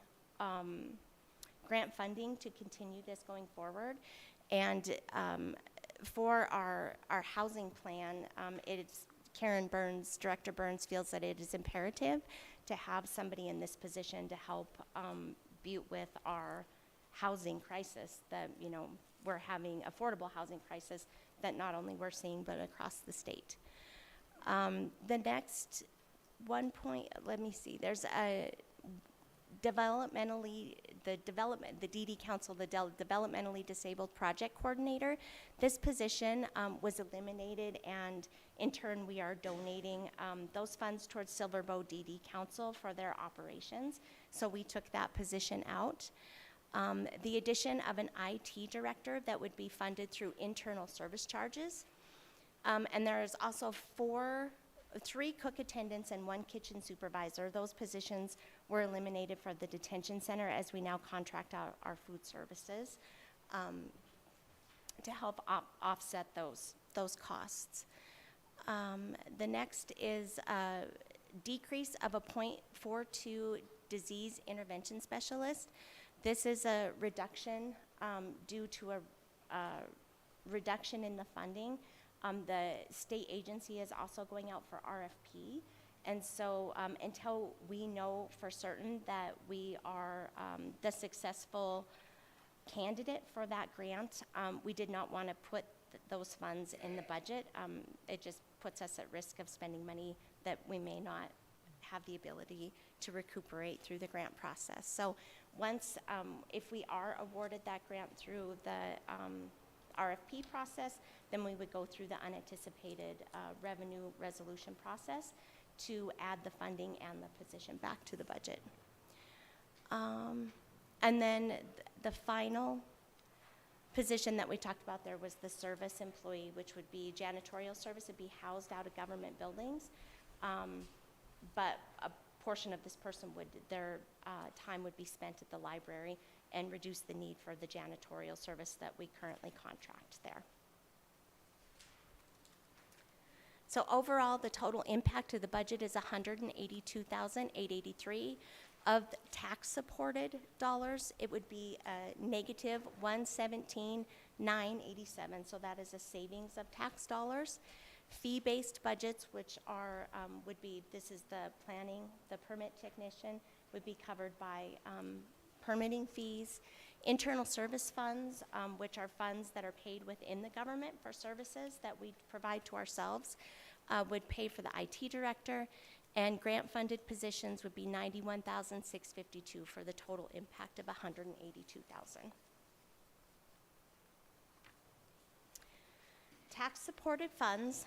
Speaker 9: grant funding to continue this going forward. And for our housing plan, Karen Burns, Director Burns, feels that it is imperative to have somebody in this position to help Butte with our housing crisis that, we're having affordable housing crisis that not only we're seeing, but across the state. The next one point, let me see, there's a the DD Council, the Developmentally Disabled Project Coordinator. This position was eliminated, and in turn we are donating those funds towards Silver Bow DD Council for their operations. So we took that position out. The addition of an IT director that would be funded through internal service charges. And there is also 3 cook attendants and 1 kitchen supervisor. Those positions were eliminated for the detention center as we now contract out our food services to help offset those costs. The next is a decrease of a .42 disease intervention specialist. This is a reduction due to a reduction in the funding. The state agency is also going out for RFP. And so until we know for certain that we are the successful candidate for that grant, we did not want to put those funds in the budget. It just puts us at risk of spending money that we may not have the ability to recuperate through the grant process. So once, if we are awarded that grant through the RFP process, then we would go through the unanticipated revenue resolution process to add the funding and the position back to the budget. And then the final position that we talked about there was the service employee, which would be janitorial service, would be housed out of government buildings. But a portion of this person their time would be spent at the library and reduce the need for the janitorial service that we currently contract there. So overall, the total impact of the budget is $182,883. Of tax-supported dollars, it would be a negative $117,987. So that is a savings of tax dollars. Fee-based budgets, which are this is the planning, the permit technician, would be covered by permitting fees. Internal service funds, which are funds that are paid within the government for services that we provide to ourselves, would pay for the IT director, and grant-funded positions would be $91,652 for the total impact of $182,000. Tax-supported funds,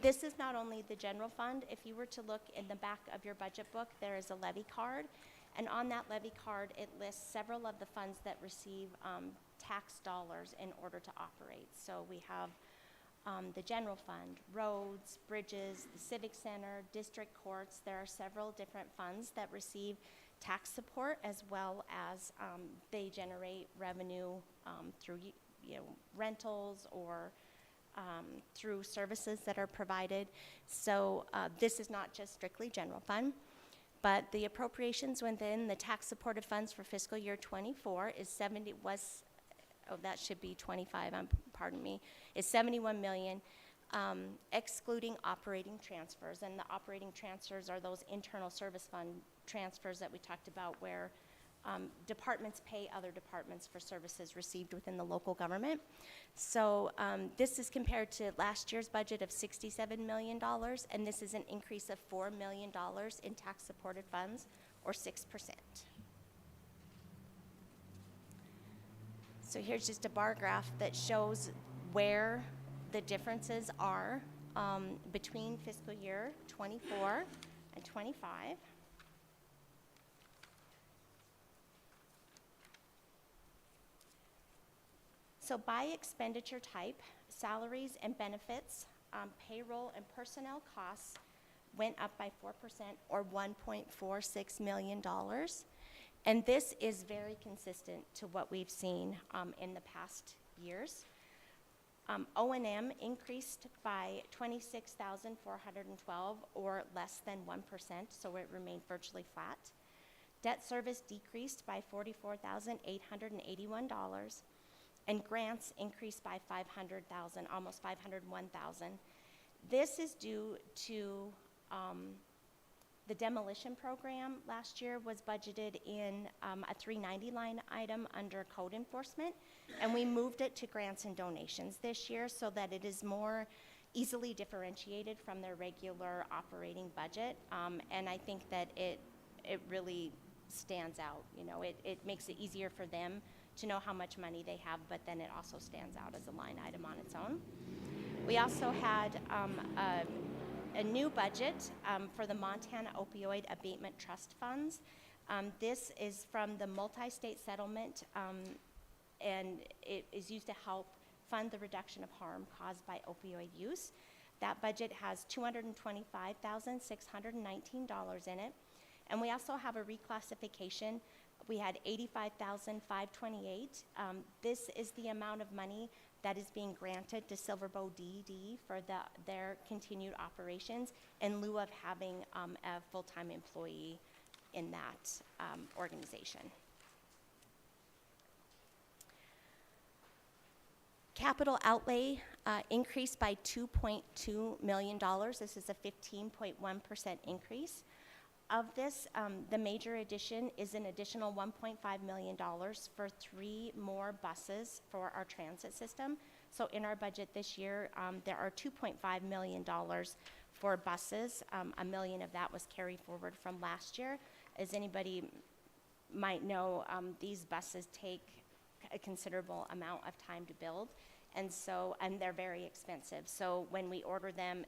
Speaker 9: this is not only the general fund. If you were to look in the back of your budget book, there is a levy card. And on that levy card, it lists several of the funds that receive tax dollars in order to operate. So we have the general fund, roads, bridges, the civic center, district courts. There are several different funds that receive tax support, as well as they generate revenue through rentals or through services that are provided. So this is not just strictly general fund, but the appropriations within the tax supported funds for fiscal year 24 is that should be 25, pardon me, is 71 million, excluding operating transfers. And the operating transfers are those internal service fund transfers that we talked about, where departments pay other departments for services received within the local government. So this is compared to last year's budget of $67 million, and this is an increase of $4 million in tax-supported funds, or 6%. So here's just a bar graph that shows where the differences are between fiscal year 24 and 25. So by expenditure type, salaries and benefits, payroll and personnel costs went up by 4%, or $1.46 million. And this is very consistent to what we've seen in the past years. O&M increased by 26,412, or less than 1%, so it remained virtually flat. Debt service decreased by $44,881, and grants increased by 500,000, almost 501,000. This is due to the demolition program last year was budgeted in a 390 line item under code enforcement, and we moved it to grants and donations this year so that it is more easily differentiated from their regular operating budget. And I think that it really stands out. You know, it makes it easier for them to know how much money they have, but then it also stands out as a line item on its own. We also had a new budget for the Montana Opioid Abatement Trust Funds. This is from the multi-state settlement, and it is used to help fund the reduction of harm caused by opioid use. That budget has $225,619 in it. And we also have a reclassification. We had $85,528. This is the amount of money that is being granted to Silverbow DD for their continued operations in lieu of having a full-time employee in that organization. Capital outlay increased by $2.2 million. This is a 15.1% increase. Of this, the major addition is an additional $1.5 million for 3 more buses for our transit system. So in our budget this year, there are $2.5 million for buses. $1 million of that was carried forward from last year. As anybody might know, these buses take a considerable amount of time to build. And they're very expensive. So when we order them,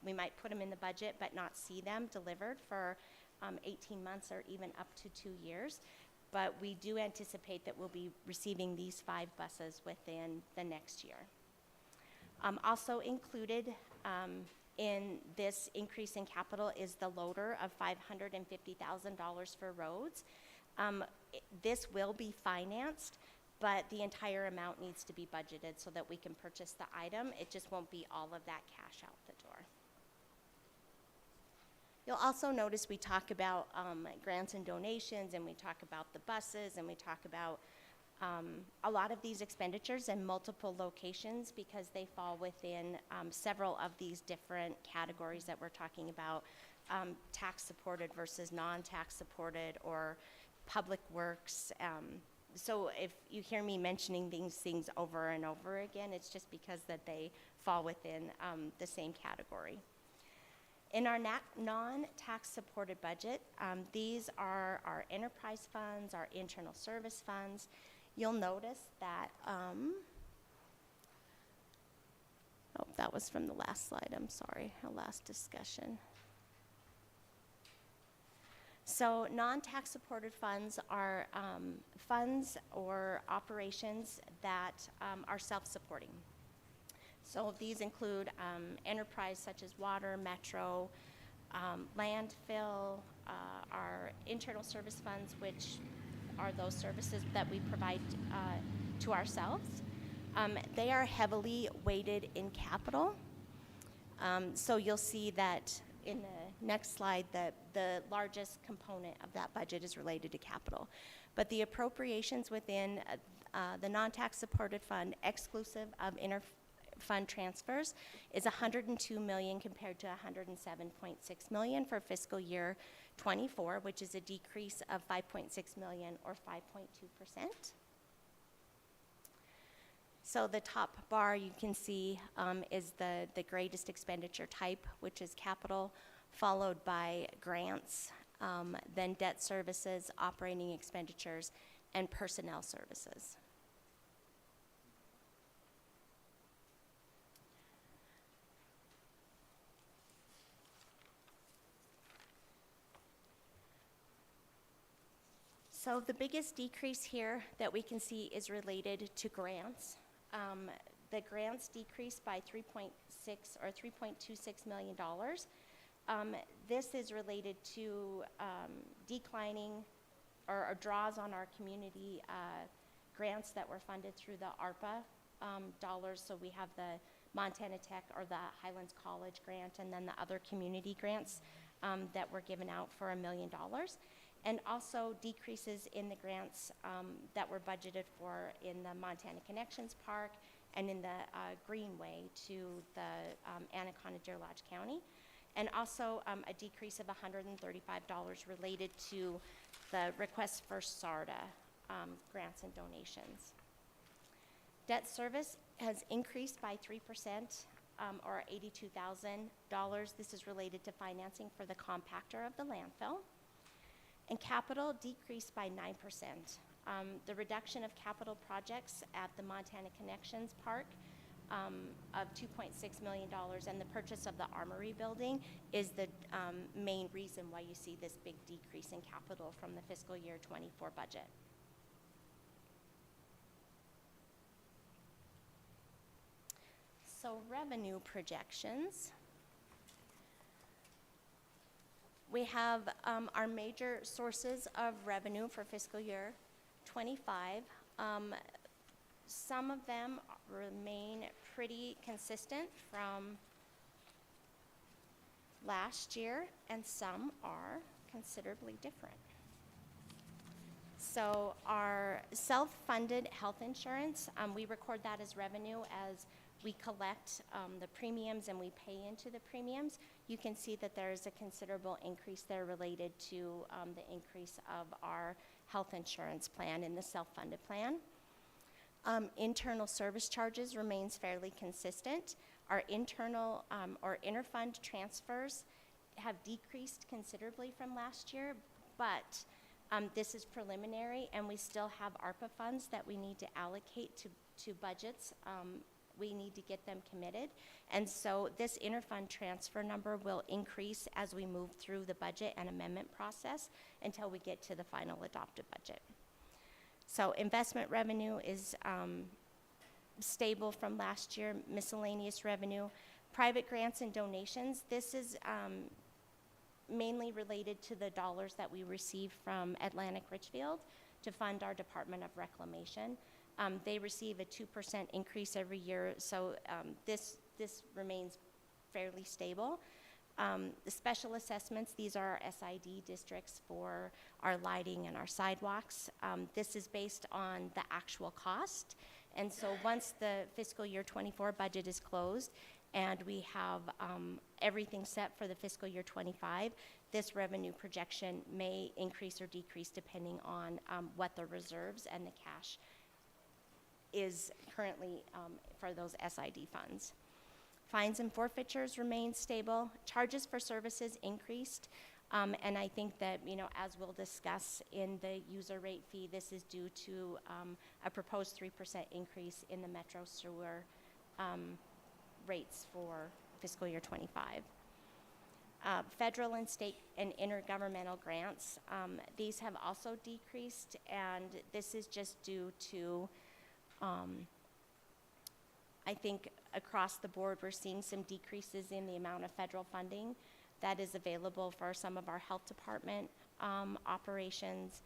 Speaker 9: we might put them in the budget but not see them delivered for 18 months or even up to 2 years. But we do anticipate that we'll be receiving these 5 buses within the next year. Also included in this increase in capital is the loader of $550,000 for roads. This will be financed, but the entire amount needs to be budgeted so that we can purchase the item. It just won't be all of that cash out the door. You'll also notice we talk about grants and donations, and we talk about the buses, and we talk about a lot of these expenditures in multiple locations because they fall within several of these different categories that we're talking about, tax supported versus non-tax supported, or public works. So if you hear me mentioning these things over and over again, it's just because that they fall within the same category. In our non-tax supported budget, these are our enterprise funds, our internal service funds. You'll notice that, that was from the last slide, I'm sorry, our last discussion. So non-tax supported funds are funds or operations that are self-supporting. So these include enterprise such as water, metro, landfill, our internal service funds, which are those services that we provide to ourselves. They are heavily weighted in capital. So you'll see that in the next slide that the largest component of that budget is related to capital. But the appropriations within the non-tax supported fund, exclusive of inter-fund transfers, is $102 million compared to $107.6 million for fiscal year 24, which is a decrease of $5.6 million or 5.2%. So the top bar you can see is the greatest expenditure type, which is capital, followed by grants, then debt services, operating expenditures, and personnel services. So the biggest decrease here that we can see is related to grants. The grants decreased by 3.6 or $3.26 million. This is related to declining or draws on our community grants that were funded through the ARPA dollars. So we have the Montana Tech or the Highlands College grant, and then the other community grants that were given out for $1 million. And also decreases in the grants that were budgeted for in the Montana Connections Park and in the Greenway to the Anaconda Deer Lodge County. And also a decrease of $135 related to the request for SARDA grants and donations. Debt service has increased by 3%, or $82,000. This is related to financing for the compactor of the landfill. And capital decreased by 9%. The reduction of capital projects at the Montana Connections Park of $2.6 million and the purchase of the Armory building is the main reason why you see this big decrease in capital from the fiscal year 24 budget. So revenue projections. We have our major sources of revenue for fiscal year 25. Some of them remain pretty consistent from last year, and some are considerably different. So our self-funded health insurance, we record that as revenue as we collect the premiums and we pay into the premiums. You can see that there is a considerable increase there related to the increase of our health insurance plan in the self-funded plan. Internal service charges remains fairly consistent. Our internal or interfund transfers have decreased considerably from last year, but this is preliminary and we still have ARPA funds that we need to allocate to budgets. We need to get them committed. And so this interfund transfer number will increase as we move through the budget and amendment process until we get to the final adopted budget. So investment revenue is stable from last year. Miscellaneous revenue, private grants and donations. This is mainly related to the dollars that we receive from Atlantic Richfield to fund our Department of Reclamation. They receive a 2% increase every year, so this remains fairly stable. The special assessments, these are our SID districts for our lighting and our sidewalks. This is based on the actual cost, and so once the fiscal year 24 budget is closed and we have everything set for the fiscal year 25, this revenue projection may increase or decrease depending on what the reserves and the cash is currently for those SID funds. Fines and forfeitures remain stable. Charges for services increased, and I think that, as we'll discuss in the user rate fee, this is due to a proposed 3% increase in the Metro Sewer rates for fiscal year 25. Federal and state and intergovernmental grants, these have also decreased, and this is just due to I think across the board we're seeing some decreases in the amount of federal funding that is available for some of our health department operations.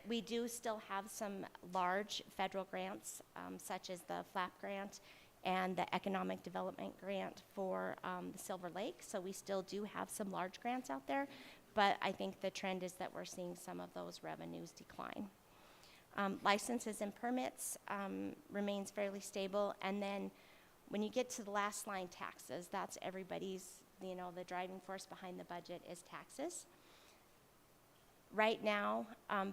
Speaker 9: We do still have some large federal grants, such as the FLAP grant and the Economic Development Grant for the Silver Lake. So we still do have some large grants out there, but I think the trend is that we're seeing some of those revenues decline. Licenses and permits remains fairly stable, and then when you get to the last line, taxes, that's everybody's, you know, the driving force behind the budget is taxes. Right now,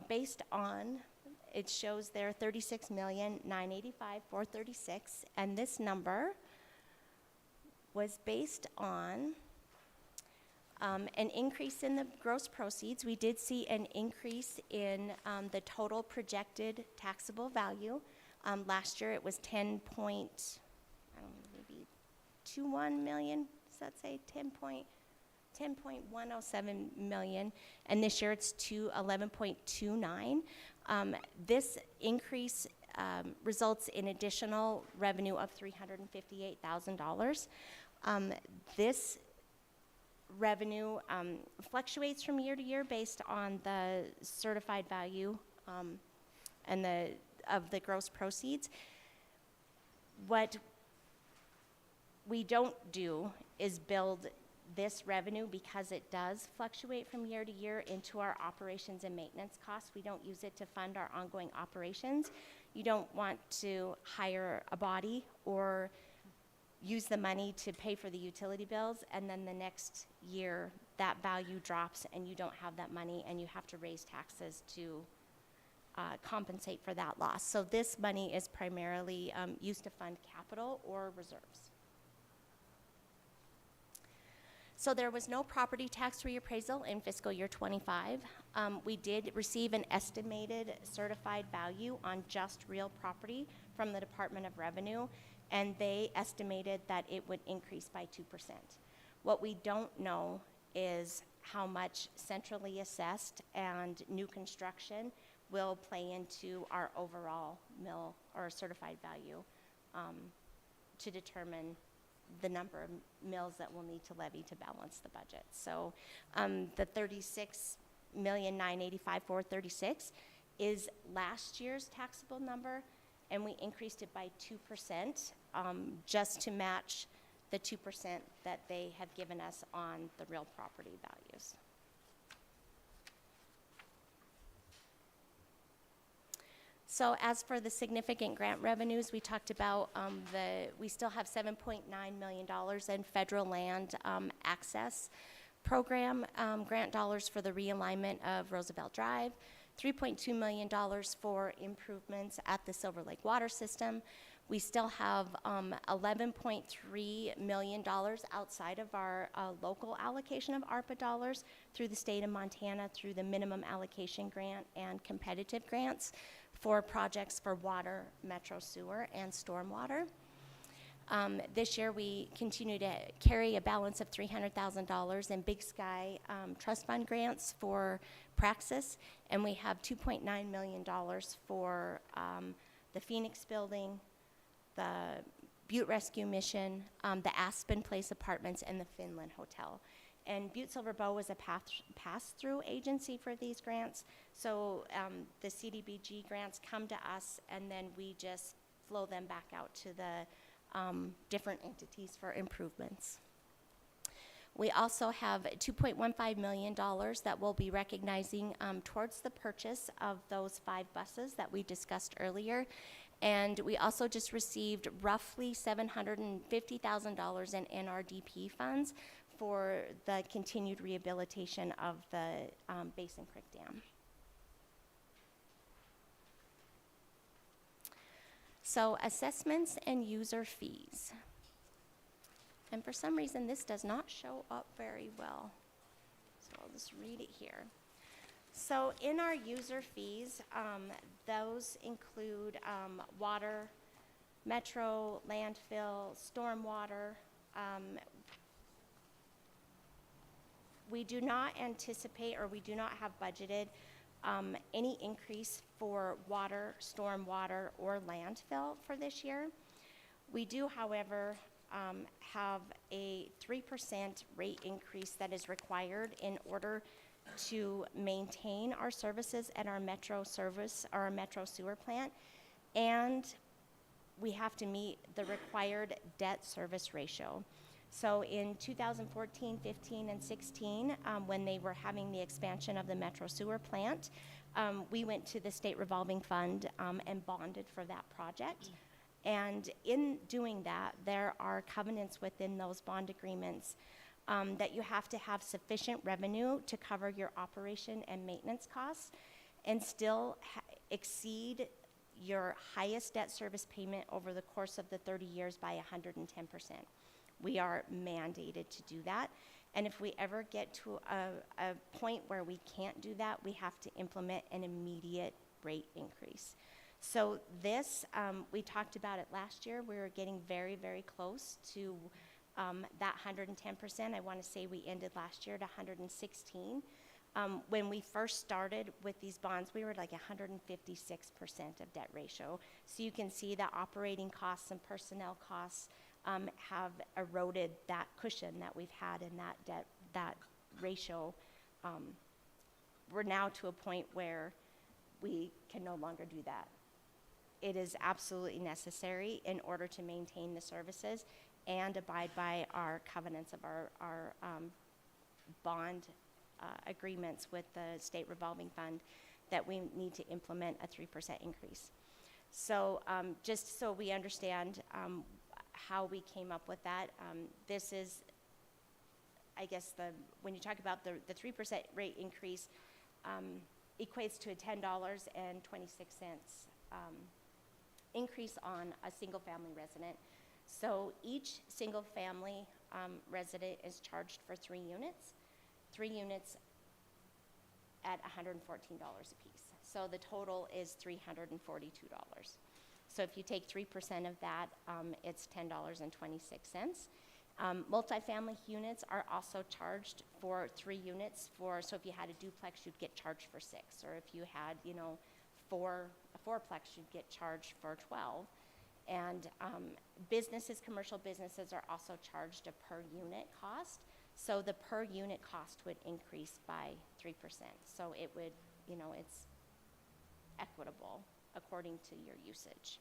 Speaker 9: based on, it shows there 36,985,436, and this number was based on an increase in the gross proceeds. We did see an increase in the total projected taxable value. Last year it was 10.21 million. Does that say 10.107 million? And this year it's to 11.29. This increase results in additional revenue of $358,000. This revenue fluctuates from year to year based on the certified value and of the gross proceeds. What we don't do is build this revenue, because it does fluctuate from year to year, into our operations and maintenance costs. We don't use it to fund our ongoing operations. You don't want to hire a body or use the money to pay for the utility bills, and then the next year that value drops and you don't have that money and you have to raise taxes to compensate for that loss. So this money is primarily used to fund capital or reserves. So there was no property tax reappraisal in fiscal year 25. We did receive an estimated certified value on just real property from the Department of Revenue, and they estimated that it would increase by 2%. What we don't know is how much centrally assessed and new construction will play into our overall mill or certified value to determine the number of mills that we'll need to levy to balance the budget. So the $36,985,436 is last year's taxable number, and we increased it by 2% just to match the 2% that they have given us on the real property values. So as for the significant grant revenues, we talked about we still have $7.9 million in federal land access program grant dollars for the realignment of Roosevelt Drive, $3.2 million for improvements at the Silver Lake water system. We still have $11.3 million outside of our local allocation of ARPA dollars through the state of Montana through the minimum allocation grant and competitive grants for projects for water, metro sewer, and stormwater. This year we continue to carry a balance of $300,000 in Big Sky Trust Fund grants for Praxis, and we have $2.9 million for the Phoenix Building, the Butte Rescue Mission, the Aspen Place Apartments, and the Finland Hotel. And Butte-Silver was a pass-through agency for these grants. So the CDBG grants come to us, and then we just flow them back out to the different entities for improvements. We also have $2.15 million that we'll be recognizing towards the purchase of those 5 buses that we discussed earlier. And we also just received roughly $750,000 in NRDP funds for the continued rehabilitation of the Basin Creek Dam. So assessments and user fees. And for some reason, this does not show up very well. So I'll just read it here. So in our user fees, those include water, metro, landfill, stormwater. We do not anticipate, or we do not have budgeted any increase for water, stormwater, or landfill for this year. We do, however, have a 3% rate increase that is required in order to maintain our services at our metro service, our metro sewer plant, and we have to meet the required debt service ratio. So in 2014, 15, and 16, when they were having the expansion of the metro sewer plant, we went to the state revolving fund and bonded for that project. And in doing that, there are covenants within those bond agreements that you have to have sufficient revenue to cover your operation and maintenance costs and still exceed your highest debt service payment over the course of the 30 years by 110%. We are mandated to do that. And if we ever get to a point where we can't do that, we have to implement an immediate rate increase. So this, we talked about it last year. We were getting very, very close to that 110%. I want to say we ended last year at 116. When we first started with these bonds, we were like 156% of debt ratio. So you can see that operating costs and personnel costs have eroded that cushion that we've had in that debt, that ratio. We're now to a point where we can no longer do that. It is absolutely necessary in order to maintain the services and abide by our covenants of our bond agreements with the state revolving fund that we need to implement a 3% increase. So just so we understand how we came up with that, this is, I guess, when you talk about the 3% rate increase, equates to a $10.26 increase on a single family resident. So each single family resident is charged for 3 units. 3 units at $114 a piece. So the total is $342. So if you take 3% of that, it's $10.26. Multifamily units are also charged for 3 units. So if you had a duplex, you'd get charged for 6. Or if you had, a fourplex, you'd get charged for 12. And commercial businesses are also charged a per unit cost. So the per unit cost would increase by 3%. So it would, it's equitable according to your usage.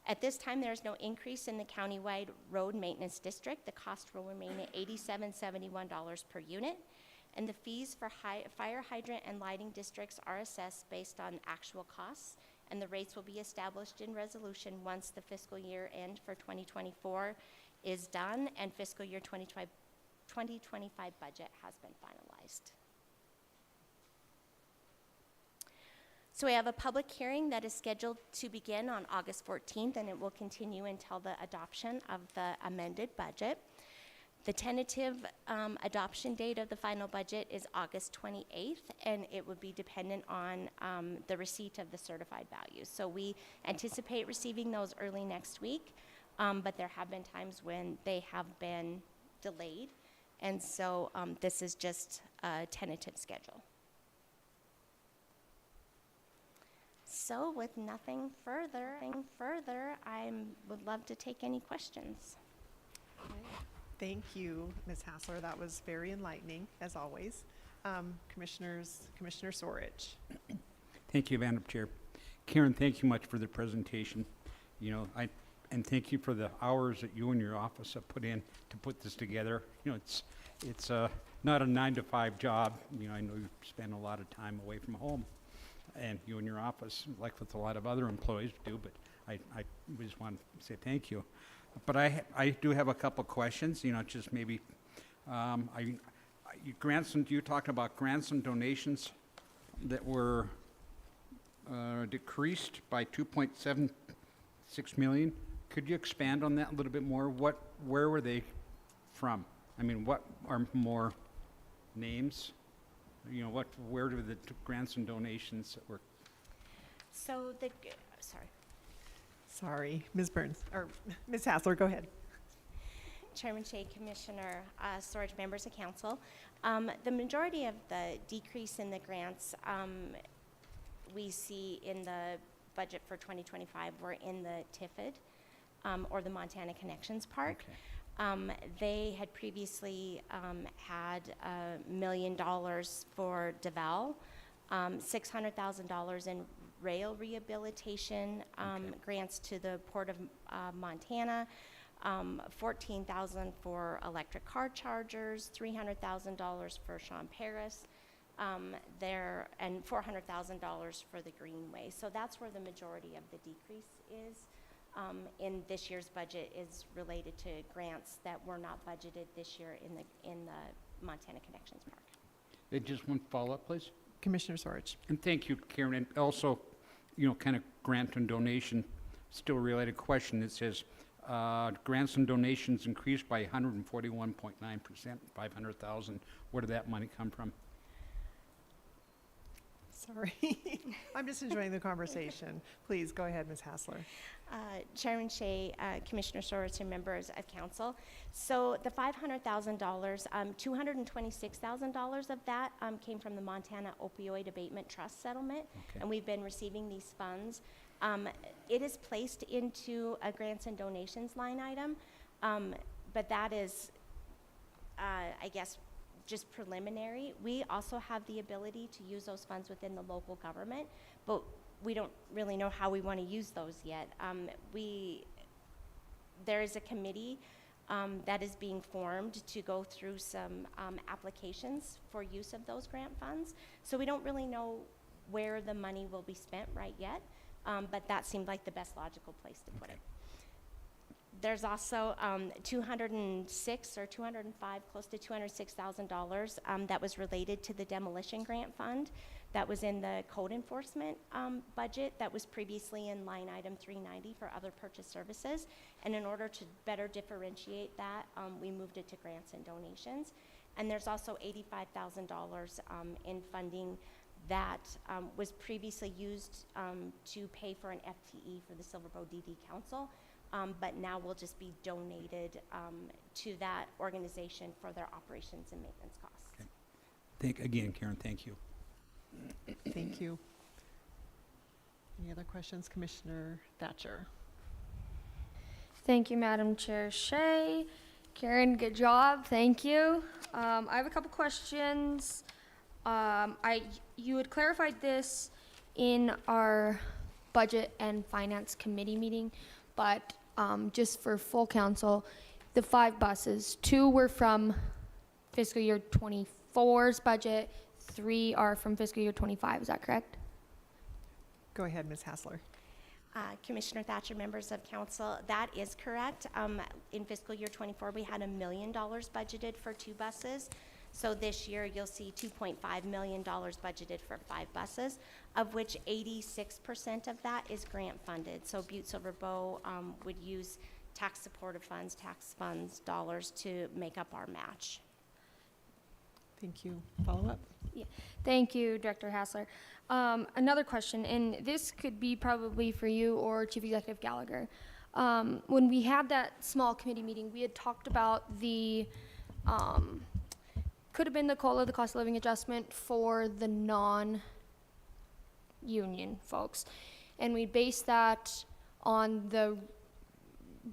Speaker 9: At this time, there is no increase in the countywide road maintenance district. The cost will remain at $87.71 per unit. And the fees for fire hydrant and lighting districts are assessed based on actual costs. And the rates will be established in resolution once the fiscal year end for 2024 is done and fiscal year 2025 budget has been finalized. So we have a public hearing that is scheduled to begin on August 14th, and it will continue until the adoption of the amended budget. The tentative adoption date of the final budget is August 28th, and it would be dependent on the receipt of the certified values. So we anticipate receiving those early next week, but there have been times when they have been delayed, and so this is just a tentative schedule. So with nothing further, I would love to take any questions.
Speaker 1: Thank you, Ms. Hassler. That was very enlightening, as always. Commissioner Sorich.
Speaker 3: Thank you, Madam Chair. Karen, thank you much for the presentation. And thank you for the hours that you and your office have put in to put this together. It's not a 9-to-5 job. I know you spend a lot of time away from home, and you and your office, like with a lot of other employees do, but I just want to say thank you. But I do have a couple questions, just maybe, you talked about grants and donations that were decreased by 2.76 million. Could you expand on that a little bit more? Where were they from? What are more names? Where do the grants and donations that were?
Speaker 9: So
Speaker 1: Sorry, Ms. Burns, or Ms. Hassler, go ahead.
Speaker 9: Chairman Shea, Commissioner, Storage members of council. The majority of the decrease in the grants we see in the budget for 2025 were in the TIFID or the Montana Connections Park.
Speaker 3: Okay.
Speaker 9: They had previously had $1 million for DeVal, $600,000 in rail rehabilitation grants to the Port of Montana, $14,000 for electric car chargers, $300,000 for Sean Paris, and $400,000 for the Greenway. So that's where the majority of the decrease is. In this year's budget is related to grants that were not budgeted this year in the Montana Connections Park.
Speaker 3: Just one follow-up, please.
Speaker 1: Commissioner Sorich.
Speaker 3: And thank you, Karen. And also, kind of grant and donation, still a related question. It says, grants and donations increased by 141.9%, 500,000. Where did that money come from?
Speaker 1: Sorry. I'm just enjoying the conversation. Please, go ahead, Ms. Hassler.
Speaker 9: Chairman Shea, Commissioner Soros, and members of council. So the $500,000, $226,000 of that came from the Montana Opioid Abatement Trust Settlement,
Speaker 3: Okay.
Speaker 9: and we've been receiving these funds. It is placed into a grants and donations line item, but that is, I guess, just preliminary. We also have the ability to use those funds within the local government, but we don't really know how we want to use those yet. There is a committee that is being formed to go through some applications for use of those grant funds. So we don't really know where the money will be spent right yet, but that seemed like the best logical place to put it. There's also 206 or 205, close to $206,000 that was related to the demolition grant fund that was in the code enforcement budget that was previously in line item 390 for other purchase services. And in order to better differentiate that, we moved it to grants and donations. And there's also $85,000 in funding that was previously used to pay for an FTE for the Silverbow DD Council. But now will just be donated to that organization for their operations and maintenance costs.
Speaker 3: Okay. Again, Karen, thank you.
Speaker 1: Thank you. Any other questions, Commissioner Thatcher?
Speaker 10: Thank you, Madam Chair Shea. Karen, good job. Thank you. I have a couple questions. You had clarified this in our Budget and Finance Committee meeting, but just for full council, the 5 buses, 2 were from fiscal year 24's budget, 3 are from fiscal year 25. Is that correct?
Speaker 1: Go ahead, Ms. Hassler.
Speaker 9: Commissioner Thatcher, members of council, that is correct. In fiscal year 24, we had $1 million budgeted for 2 buses. So this year, you'll see $2.5 million budgeted for 5 buses, of which 86% of that is grant funded. So Butte-Silver would use tax supportive funds, tax funds dollars to make up our match.
Speaker 1: Thank you. Follow up?
Speaker 10: Yeah. Thank you, Director Hassler. Another question, and this could be probably for you or Chief Executive Gallagher. When we had that small committee meeting, we had talked about the could have been the COLA, the cost of living adjustment for the non-union folks. And we based that on the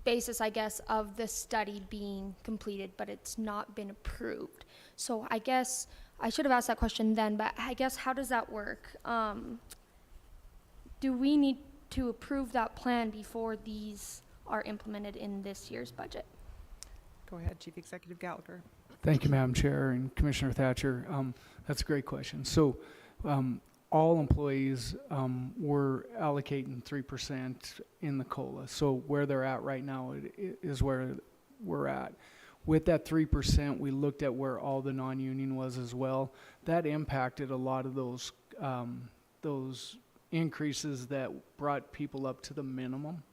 Speaker 10: basis, I guess, of the study being completed, but it's not been approved. So I guess I should have asked that question then, but I guess how does that work? Do we need to approve that plan before these are implemented in this year's budget?
Speaker 1: Go ahead, Chief Executive Gallagher.
Speaker 11: Thank you, Madam Chair and Commissioner Thatcher. That's a great question. So all employees were allocating 3% in the COLA. So where they're at right now is where we're at. With that 3%, we looked at where all the non-union was as well. That impacted a lot of those increases that brought people up to the minimum.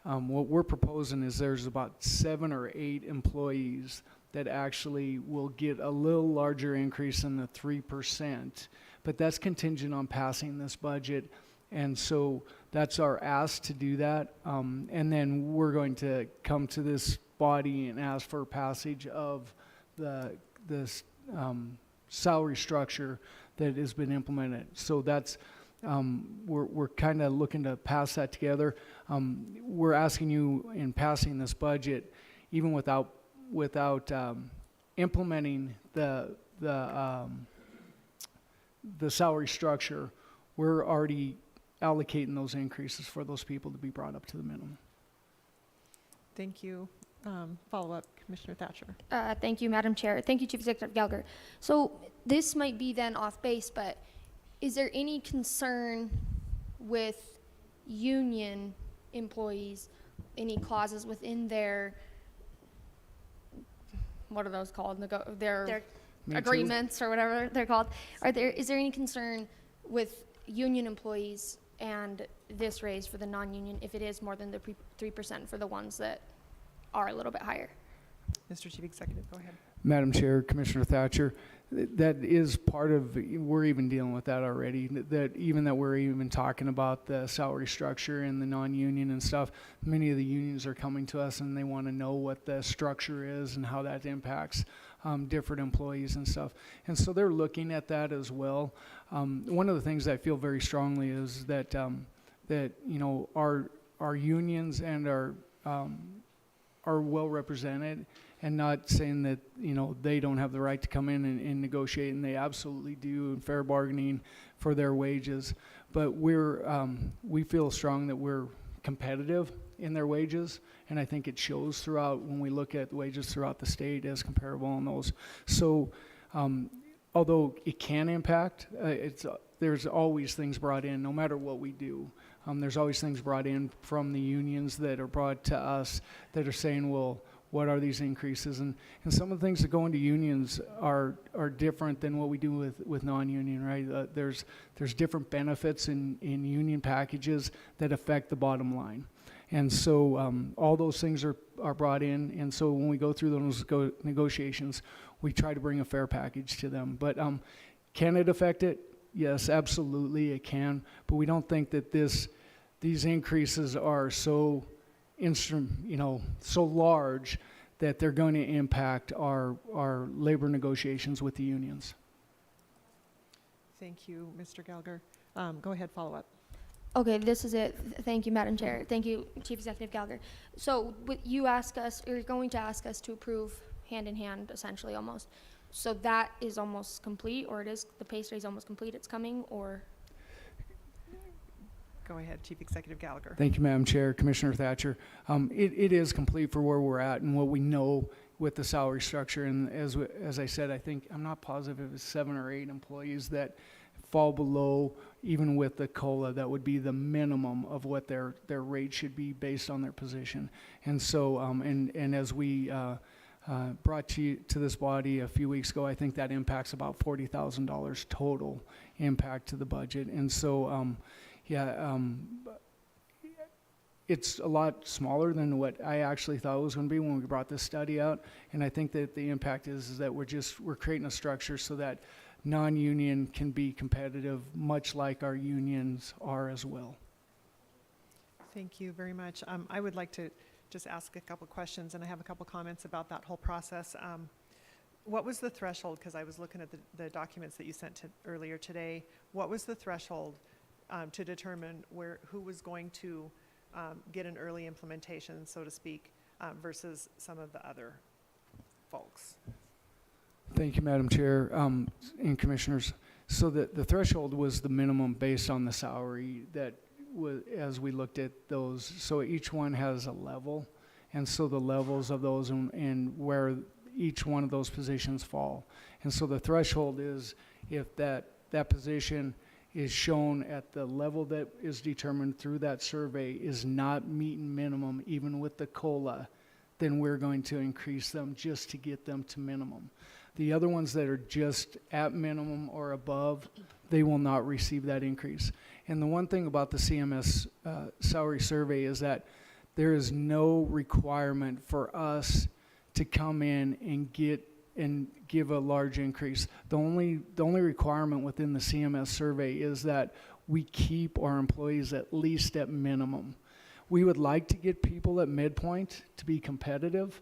Speaker 11: What we're proposing is there's about 7 or 8 employees that actually will get a little larger increase than the 3%, but that's contingent on passing this budget. And so that's our ask to do that. And then we're going to come to this body and ask for passage of this salary structure that has been implemented. So that's we're kind of looking to pass that together. we're asking you in passing this budget, even without implementing the salary structure, we're already allocating those increases for those people to be brought up to the minimum.
Speaker 1: Thank you. Follow-up, Commissioner Thatcher.
Speaker 10: Thank you, Madam Chair. Thank you, Chief Executive Gallagher. So this might be then off base, but is there any concern with union employees, any clauses within their, what are those called? Their
Speaker 11: Me too.
Speaker 10: agreements or whatever they're called. Is there any concern with union employees and this raise for the non-union if it is more than the 3% for the ones that are a little bit higher?
Speaker 1: Mr. Chief Executive, go ahead.
Speaker 11: Madam Chair, Commissioner Thatcher, that is part of, we're even dealing with that already, that we're even talking about the salary structure and the non-union and stuff. Many of the unions are coming to us and they want to know what the structure is and how that impacts different employees and stuff. And so they're looking at that as well. One of the things I feel very strongly is that, our unions and are well represented, and not saying that, they don't have the right to come in and negotiate, and they absolutely do, and fair bargaining for their wages. But we feel strong that we're competitive in their wages, and I think it shows throughout when we look at wages throughout the state as comparable on those. So, although it can impact, there's always things brought in, no matter what we do. There's always things brought in from the unions that are brought to us that are saying, well, what are these increases? And some of the things that go into unions are different than what we do with non-union, right? There's different benefits in union packages that affect the bottom line. And so all those things are brought in. And so when we go through those negotiations, we try to bring a fair package to them. But can it affect it? Yes, absolutely it can. But we don't think that these increases are so large that they're going to impact our labor negotiations with the unions.
Speaker 1: Thank you, Mr. Gallagher. Go ahead, follow up.
Speaker 10: Okay, this is it. Thank you, Madam Chair. Thank you, Chief Executive Gallagher. So you're going to ask us to approve hand in hand, essentially, almost. So that is almost complete, or the pay study is almost complete, it's coming, or?
Speaker 1: Go ahead, Chief Executive Gallagher.
Speaker 11: Thank you, Madam Chair, Commissioner Thatcher. It is complete for where we're at and what we know with the salary structure. And as I said, I'm not positive it was 7 or 8 employees that fall below, even with the COLA, that would be the minimum of what their rate should be based on their position. And so, and as we brought to this body a few weeks ago, I think that impacts about $40,000 total impact to the budget. And so, it's a lot smaller than what I actually thought it was going to be when we brought this study out. And I think that the impact is that we're creating a structure so that non-union can be competitive, much like our unions are as well.
Speaker 1: Thank you very much. I would like to just ask a couple questions, and I have a couple comments about that whole process. What was the threshold? Because I was looking at the documents that you sent earlier today. What was the threshold to determine who was going to get an early implementation, so to speak, versus some of the other folks?
Speaker 11: Thank you, Madam Chair and Commissioners. So the threshold was the minimum based on the salary that was, as we looked at those. So each one has a level, and so the levels of those and where each one of those positions fall. And so the threshold is if that position is shown at the level that is determined through that survey is not meeting minimum, even with the COLA, then we're going to increase them just to get them to minimum. The other ones that are just at minimum or above, they will not receive that increase. And the one thing about the CMS salary survey is that there is no requirement for us to come in and give a large increase. The only requirement within the CMS survey is that we keep our employees at least at minimum. We would like to get people at midpoint to be competitive,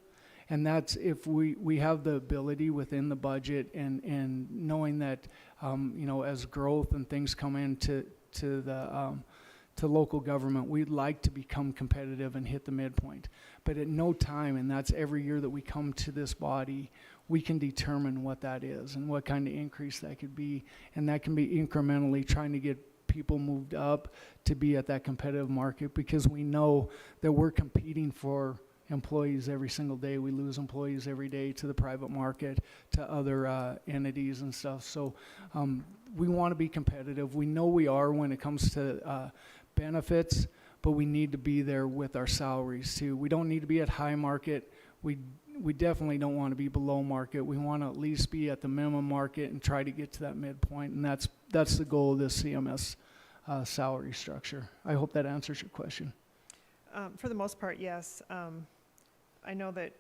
Speaker 11: and that's if we have the ability within the budget and knowing that as growth and things come into to to local government. We'd like to become competitive and hit the midpoint. But at no time, and that's every year that we come to this body, we can determine what that is and what kind of increase that could be. And that can be incrementally trying to get people moved up to be at that competitive market, because we know that we're competing for employees every single day. We lose employees every day to the private market, to other entities and stuff. So we want to be competitive. We know we are when it comes to benefits, but we need to be there with our salaries too. We don't need to be at high market. We definitely don't want to be below market. We want to at least be at the minimum market and try to get to that midpoint, and that's the goal of this CMS salary structure. I hope that answers your question.
Speaker 1: For the most part, yes. I know that,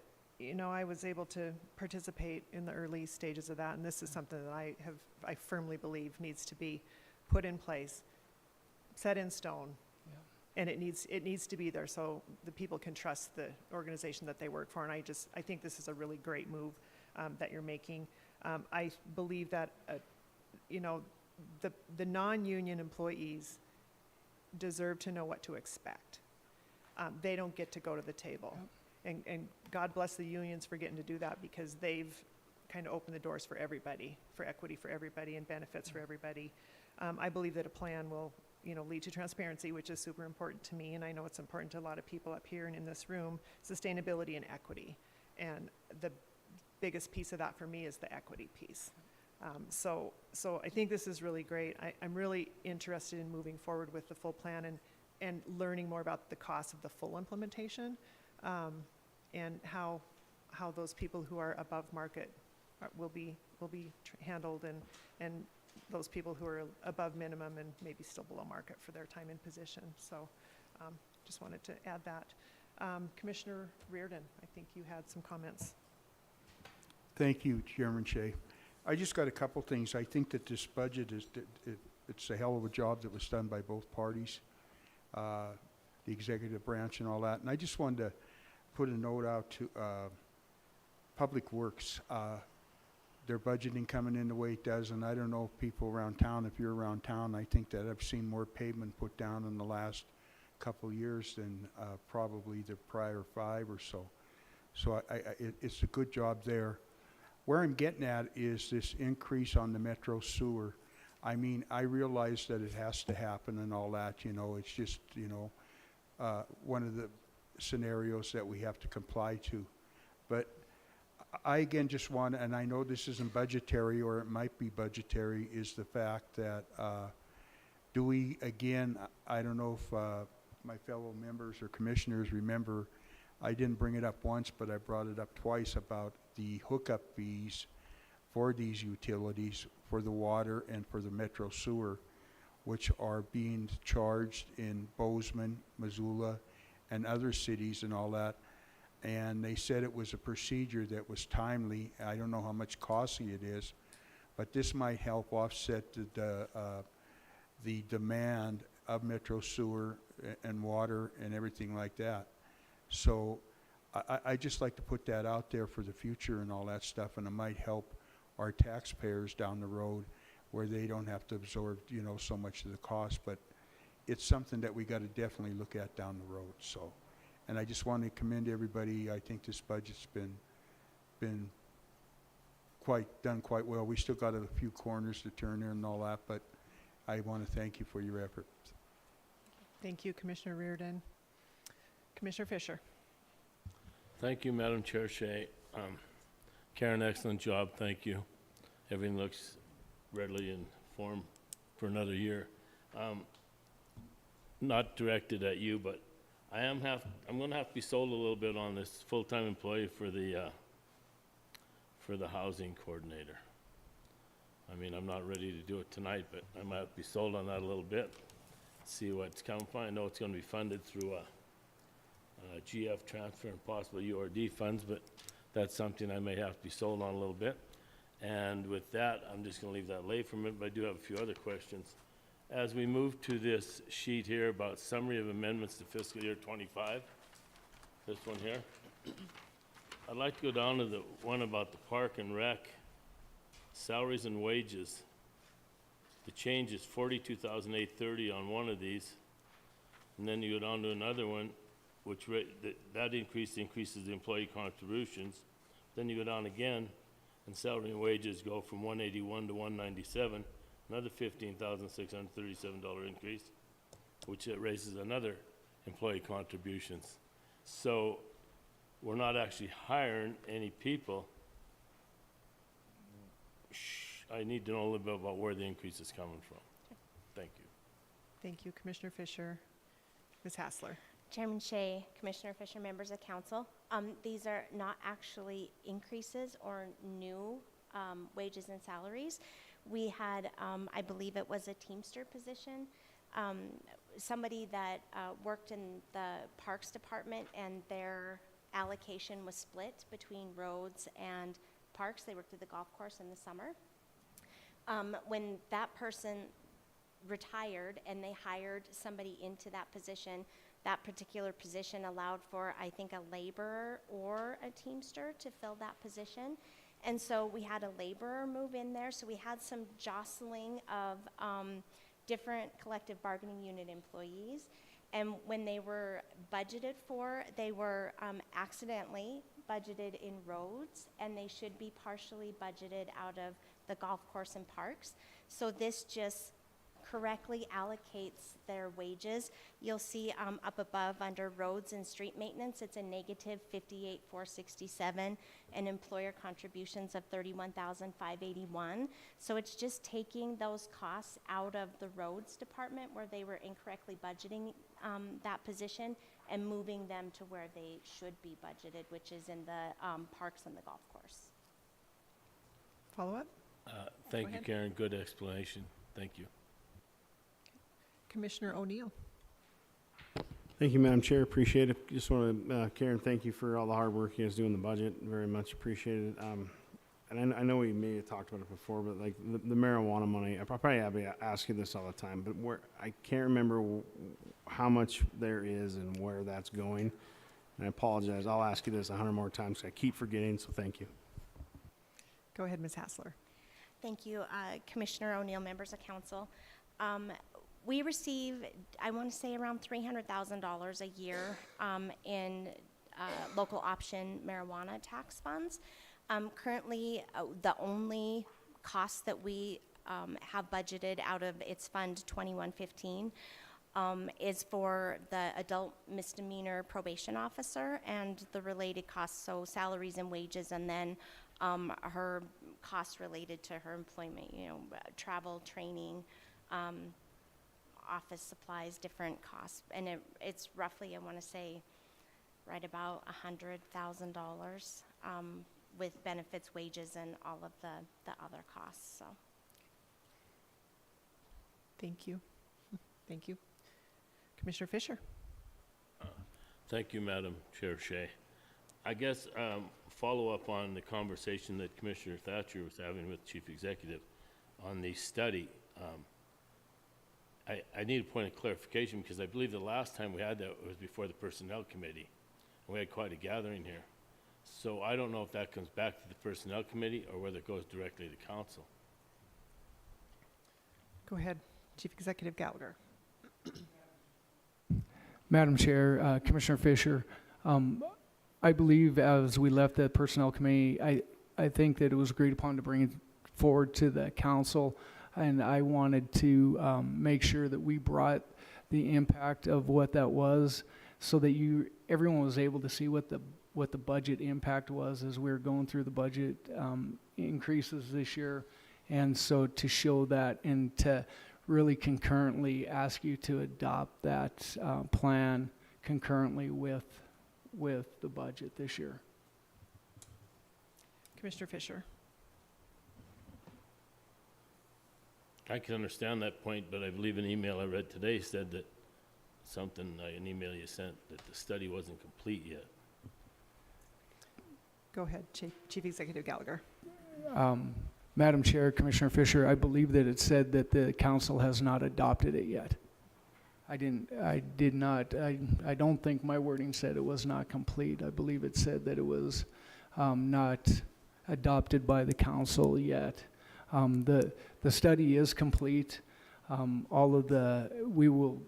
Speaker 1: I was able to participate in the early stages of that, and this is something that I firmly believe needs to be put in place, set in stone, and it needs to be there so the people can trust the organization that they work for. And I think this is a really great move that you're making. I believe that the non-union employees deserve to know what to expect. They don't get to go to the table. And God bless the unions for getting to do that, because they've kind of opened the doors for everybody, for equity for everybody and benefits for everybody. I believe that a plan will lead to transparency, which is super important to me, and I know it's important to a lot of people up here and in this room, sustainability and equity. And the biggest piece of that for me is the equity piece. So I think this is really great. I'm really interested in moving forward with the full plan and learning more about the cost of the full implementation, and how those people who are above market will be handled, and those people who are above minimum and maybe still below market for their time in position. So just wanted to add that. Commissioner Reardon, I think you had some comments.
Speaker 8: Thank you, Chairman Shea. I just got a couple things. I think that this budget it's a hell of a job that was done by both parties, the executive branch and all that. And I just wanted to put a note out to Public Works. Their budgeting coming in the way it does, and I don't know if people around town, if you're around town, I think that I've seen more pavement put down in the last couple of years than probably the prior 5 or so. So it's a good job there. Where I'm getting at is this increase on the Metro Sewer. I mean, I realize that it has to happen and all that, it's just, one of the scenarios that we have to comply to. But I again just want, and I know this isn't budgetary, or it might be budgetary, is the fact that do we, again, I don't know if my fellow members or commissioners remember, I didn't bring it up once, but I brought it up twice about the hookup fees for these utilities, for the water and for the Metro Sewer, which are being charged in Bozeman, Missoula, and other cities and all that. And they said it was a procedure that was timely. I don't know how much costly it is, but this might help offset the demand of Metro Sewer and water and everything like that. So I just like to put that out there for the future and all that stuff, and it might help our taxpayers down the road where they don't have to absorb, so much of the cost. But it's something that we got to definitely look at down the road. So. And I just want to commend everybody. I think this budget's been done quite well. We still got a few corners to turn in and all that, but I want to thank you for your effort.
Speaker 1: Thank you, Commissioner Reardon. Commissioner Fisher.
Speaker 6: Thank you, Madam Chair Shea. Karen, excellent job. Thank you. Everything looks readily in form for another year. Not directed at you, but I'm going to have to be sold a little bit on this full-time employee for the housing coordinator. I mean, I'm not ready to do it tonight, but I might have to be sold on that a little bit. See what's coming from. I know it's going to be funded through a GF transfer and possibly URD funds, but that's something I may have to be sold on a little bit. And with that, I'm just going to leave that lay for a minute, but I do have a few other questions. As we move to this sheet here about summary of amendments to fiscal year 25, this one here, I'd like to go down to the one about the park and rec, salaries and wages. The change is $42,830 on one of these, And then you go down to another one, which that increases the employee contributions. Then you go down again, and salary and wages go from 181 to 197, another $15,637 increase, which raises another employee contributions. So we're not actually hiring any people. I need to know a little bit about where the increase is coming from. Thank you.
Speaker 1: Thank you, Commissioner Fisher. Ms. Hassler.
Speaker 9: Chairman Shea, Commissioner Fisher, members of council, these are not actually increases or new wages and salaries. We had, I believe it was a Teamster position, somebody that worked in the Parks Department, and their allocation was split between roads and parks. They worked at the golf course in the summer. When that person retired and they hired somebody into that position, that particular position allowed for, I think, a laborer or a Teamster to fill that position. And so we had a laborer move in there, so we had some jostling of different collective bargaining unit employees. And when they were budgeted for, they were accidentally budgeted in roads, and they should be partially budgeted out of the golf course and parks. So this just correctly allocates their wages. You'll see up above under roads and street maintenance, it's a negative 58,467, and employer contributions of 31,581. So it's just taking those costs out of the roads department where they were incorrectly budgeting that position, and moving them to where they should be budgeted, which is in the parks and the golf course.
Speaker 1: Follow up?
Speaker 6: Thank you,
Speaker 1: ahead.
Speaker 6: Karen. Good explanation. Thank you.
Speaker 1: Commissioner O'Neill.
Speaker 12: Thank you, Madam Chair. Appreciate it. Just want to, Karen, thank you for all the hard work you guys do in the budget. Very much appreciated. And I know we may have talked about it before, but like the marijuana money, I probably ask you this all the time, but I can't remember how much there is and where that's going. And I apologize. I'll ask you this 100 more times. I keep forgetting, so thank you.
Speaker 1: Go ahead, Ms. Hassler.
Speaker 9: Thank you, Commissioner O'Neill, members of council. We receive, I want to say, around $300,000 a year in local option marijuana tax funds. Currently, the only cost that we have budgeted out of its fund 2115 is for the adult misdemeanor probation officer and the related costs, so salaries and wages, and then her costs related to her employment, travel, training, office supplies, different costs. And it's roughly, I want to say, right about $100,000 with benefits, wages, and all of the other costs. So.
Speaker 1: Thank you. Thank you. Commissioner Fisher.
Speaker 6: Thank you, Madam Chair Shea. I guess follow up on the conversation that Commissioner Thatcher was having with Chief Executive on the study. I need a point of clarification, because I believe the last time we had that was before the Personnel Committee, and we had quite a gathering here. So I don't know if that comes back to the Personnel Committee or whether it goes directly to Council.
Speaker 1: Go ahead, Chief Executive Gallagher.
Speaker 11: Madam Chair, Commissioner Fisher, I believe as we left the Personnel Committee, I think that it was agreed upon to bring it forward to the council, and I wanted to make sure that we brought the impact of what that was, so that everyone was able to see what the budget impact was as we were going through the budget increases this year, and so to show that and to really concurrently ask you to adopt that plan concurrently with the budget this year.
Speaker 1: Commissioner Fisher.
Speaker 6: I can understand that point, but I believe an email I read today said that an email you sent, that the study wasn't complete yet.
Speaker 1: Go ahead, Chief Executive Gallagher.
Speaker 11: Madam Chair, Commissioner Fisher, I believe that it said that the council has not adopted it yet. I don't think my wording said it was not complete. I believe it said that it was not adopted by the council yet. The study is complete. We will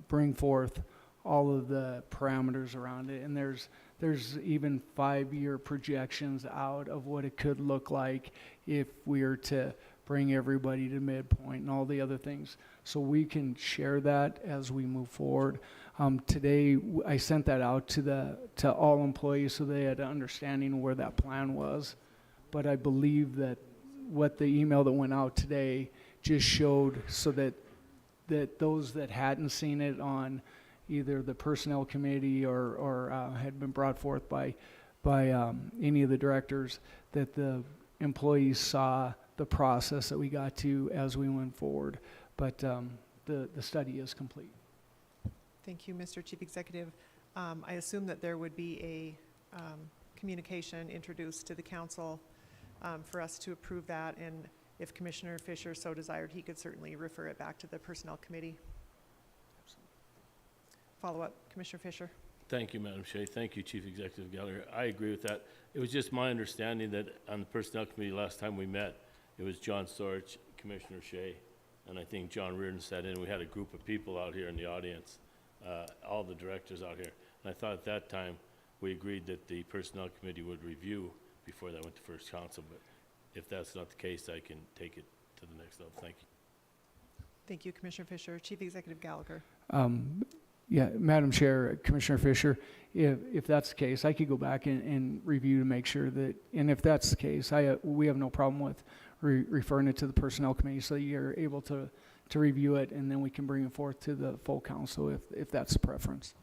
Speaker 11: bring forth all of the parameters around it. And there's even 5-year projections out of what it could look like if we were to bring everybody to midpoint and all the other things. So we can share that as we move forward. Today, I sent that out to all employees so they had an understanding of where that plan was. But I believe that what the email that went out today just showed so that those that hadn't seen it on either the personnel committee or had been brought forth by any of the directors, that the employees saw the process that we got to as we went forward. But the study is complete.
Speaker 1: Thank you, Mr. Chief Executive. I assume that there would be a communication introduced to the council for us to approve that, and if Commissioner Fisher so desired, he could certainly refer it back to the Personnel Committee. Follow up, Commissioner Fisher.
Speaker 6: Thank you, Madam Chair. Thank you, Chief Executive Gallagher. I agree with that. It was just my understanding that on the Personnel Committee last time we met, it was John Sorich, Commissioner Shea, and I think John Reardon sat in. We had a group of people out here in the audience, all the directors out here. And I thought at that time, we agreed that the Personnel Committee would review before that went to First Council. But if that's not the case, I can take it to the next level. Thank you.
Speaker 1: Thank you, Commissioner Fisher. Chief Executive Gallagher.
Speaker 11: Yeah, Madam Chair, Commissioner Fisher, if that's the case, I could go back and review to make sure that, and if that's the case, we have no problem with referring it to the Personnel Committee so you're able to review it, and then we can bring it forth to the full council if that's the preference.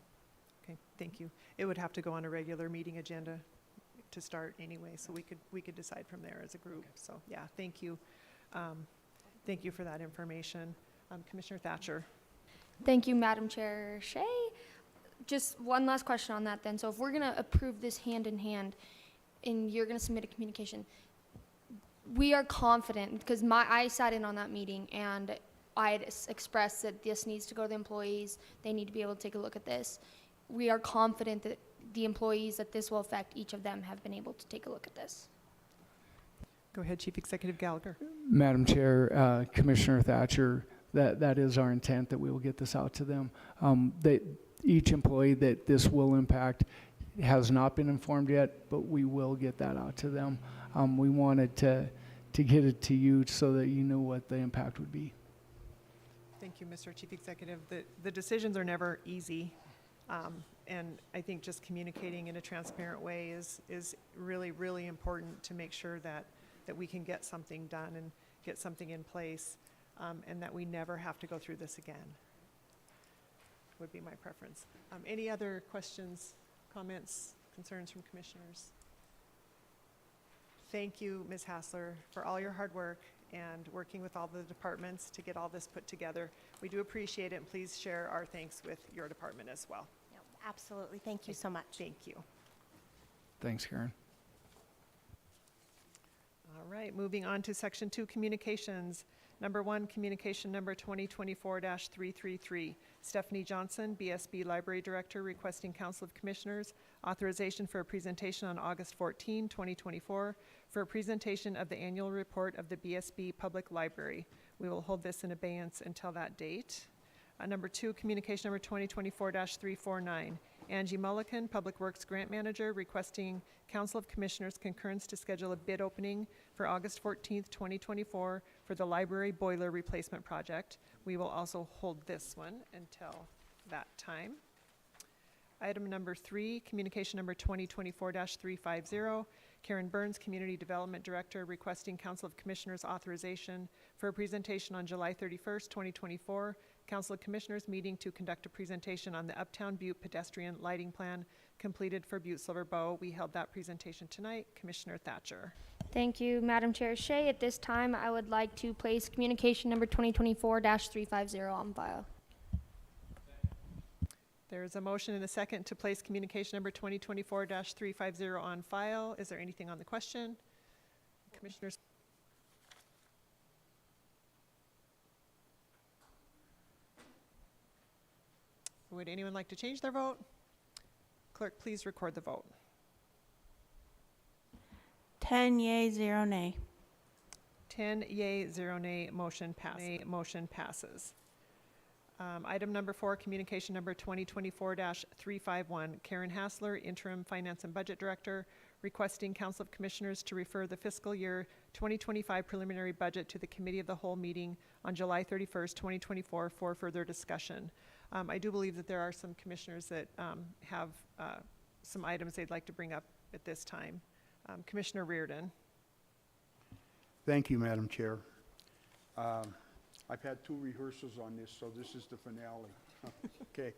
Speaker 1: Okay, thank you. It would have to go on a regular meeting agenda to start anyway, so we could decide from there as a group. So yeah, thank you. Thank you for that information. Commissioner Thatcher.
Speaker 10: Thank you, Madam Chair Shea. Just one last question on that then. So if we're going to approve this hand in hand and you're going to submit a communication, we are confident, because I sat in on that meeting and I had expressed that this needs to go to the employees. They need to be able to take a look at this. We are confident that the employees that this will affect, each of them have been able to take a look at this.
Speaker 1: Go ahead, Chief Executive Gallagher.
Speaker 11: Madam Chair, Commissioner Thatcher, that is our intent, that we will get this out to them. That each employee that this will impact has not been informed yet, but we will get that out to them. We wanted to get it to you so that you know what the impact would be.
Speaker 1: Thank you, Mr. Chief Executive. The decisions are never easy, and I think just communicating in a transparent way is really, really important to make sure that we can get something done and get something in place, and that we never have to go through this again, would be my preference. Any other questions, comments, concerns from commissioners? Thank you, Ms. Hassler, for all your hard work and working with all the departments to get all this put together. We do appreciate it, and please share our thanks with your department as well.
Speaker 9: No, absolutely. Thank you so much.
Speaker 1: Thank you.
Speaker 11: Thanks, Karen.
Speaker 1: All right, moving on to Section 2, Communications. Number 1, Communication Number 2024-333. Stephanie Johnson, BSB Library Director, requesting Council of Commissioners authorization for a presentation on August 14, 2024, for a presentation of the annual report of the BSB Public Library. We will hold this in abeyance until that date. Number 2, Communication Number 2024-349. Angie Mullican, Public Works Grant Manager, requesting Council of Commissioners concurrence to schedule a bid opening for August 14th, 2024 for the library boiler replacement project. We will also hold this one until that time. Item number 3, Communication Number 2024-350. Karen Burns, Community Development Director, requesting Council of Commissioners authorization for a presentation on July 31st, 2024. Council of Commissioners meeting to conduct a presentation on the Uptown Butte pedestrian lighting plan completed for Butte-Silver Bow. We held that presentation tonight. Commissioner Thatcher.
Speaker 10: Thank you, Madam Chair Shea. At this time, I would like to place communication number 2024-350 on file.
Speaker 1: There is a motion and a second to place communication number 2024-350 on file. Is there anything on the question? Commissioners? Would anyone like to change their vote? Clerk, please record the vote.
Speaker 2: 10 yea, 0 nay.
Speaker 1: 10 yea, 0 nay, motion passes. Item number 4, communication number 2024-351, Karen Hassler, Interim Finance and Budget Director, requesting Council of Commissioners to refer the fiscal year 2025 preliminary budget to the Committee of the Whole meeting on July 31st, 2024 for further discussion. I do believe that there are some commissioners that have some items they'd like to bring up at this time. Commissioner Reardon.
Speaker 8: Thank you, Madam Chair. I've had 2 rehearsals on this, so this is the finale. Okay.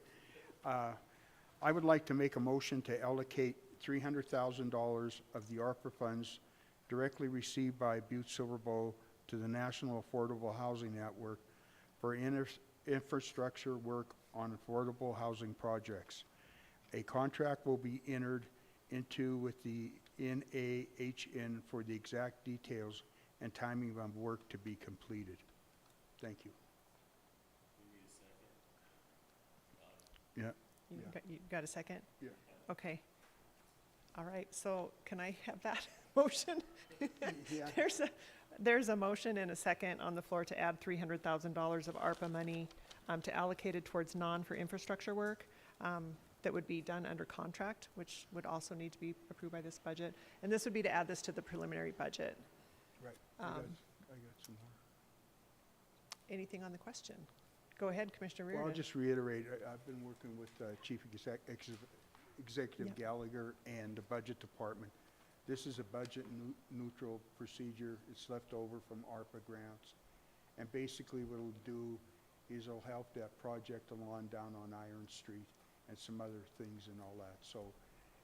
Speaker 8: I would like to make a motion to allocate $300,000 of the ARPA funds directly received by Butte-Silver to the National Affordable Housing Network for infrastructure work on affordable housing projects. A contract will be entered into with the NAHN for the exact details and timing of work to be completed. Thank you. Yeah.
Speaker 1: You got a second?
Speaker 8: Yeah.
Speaker 1: Okay. All right, so can I have that motion?
Speaker 8: Yeah.
Speaker 1: There's a motion and a second on the floor to add $300,000 of ARPA money to allocated towards for infrastructure work that would be done under contract, which would also need to be approved by this budget. And this would be to add this to the preliminary budget.
Speaker 8: Right. I got some more.
Speaker 1: Anything on the question? Go ahead, Commissioner Reardon.
Speaker 8: Well, I'll just reiterate, I've been working with Chief Executive
Speaker 1: Yeah.
Speaker 8: Gallagher and the Budget Department. This is a budget neutral procedure. It's left over from ARPA grants. And basically what it'll do is it'll help that project along down on Iron Street and some other things and all that. So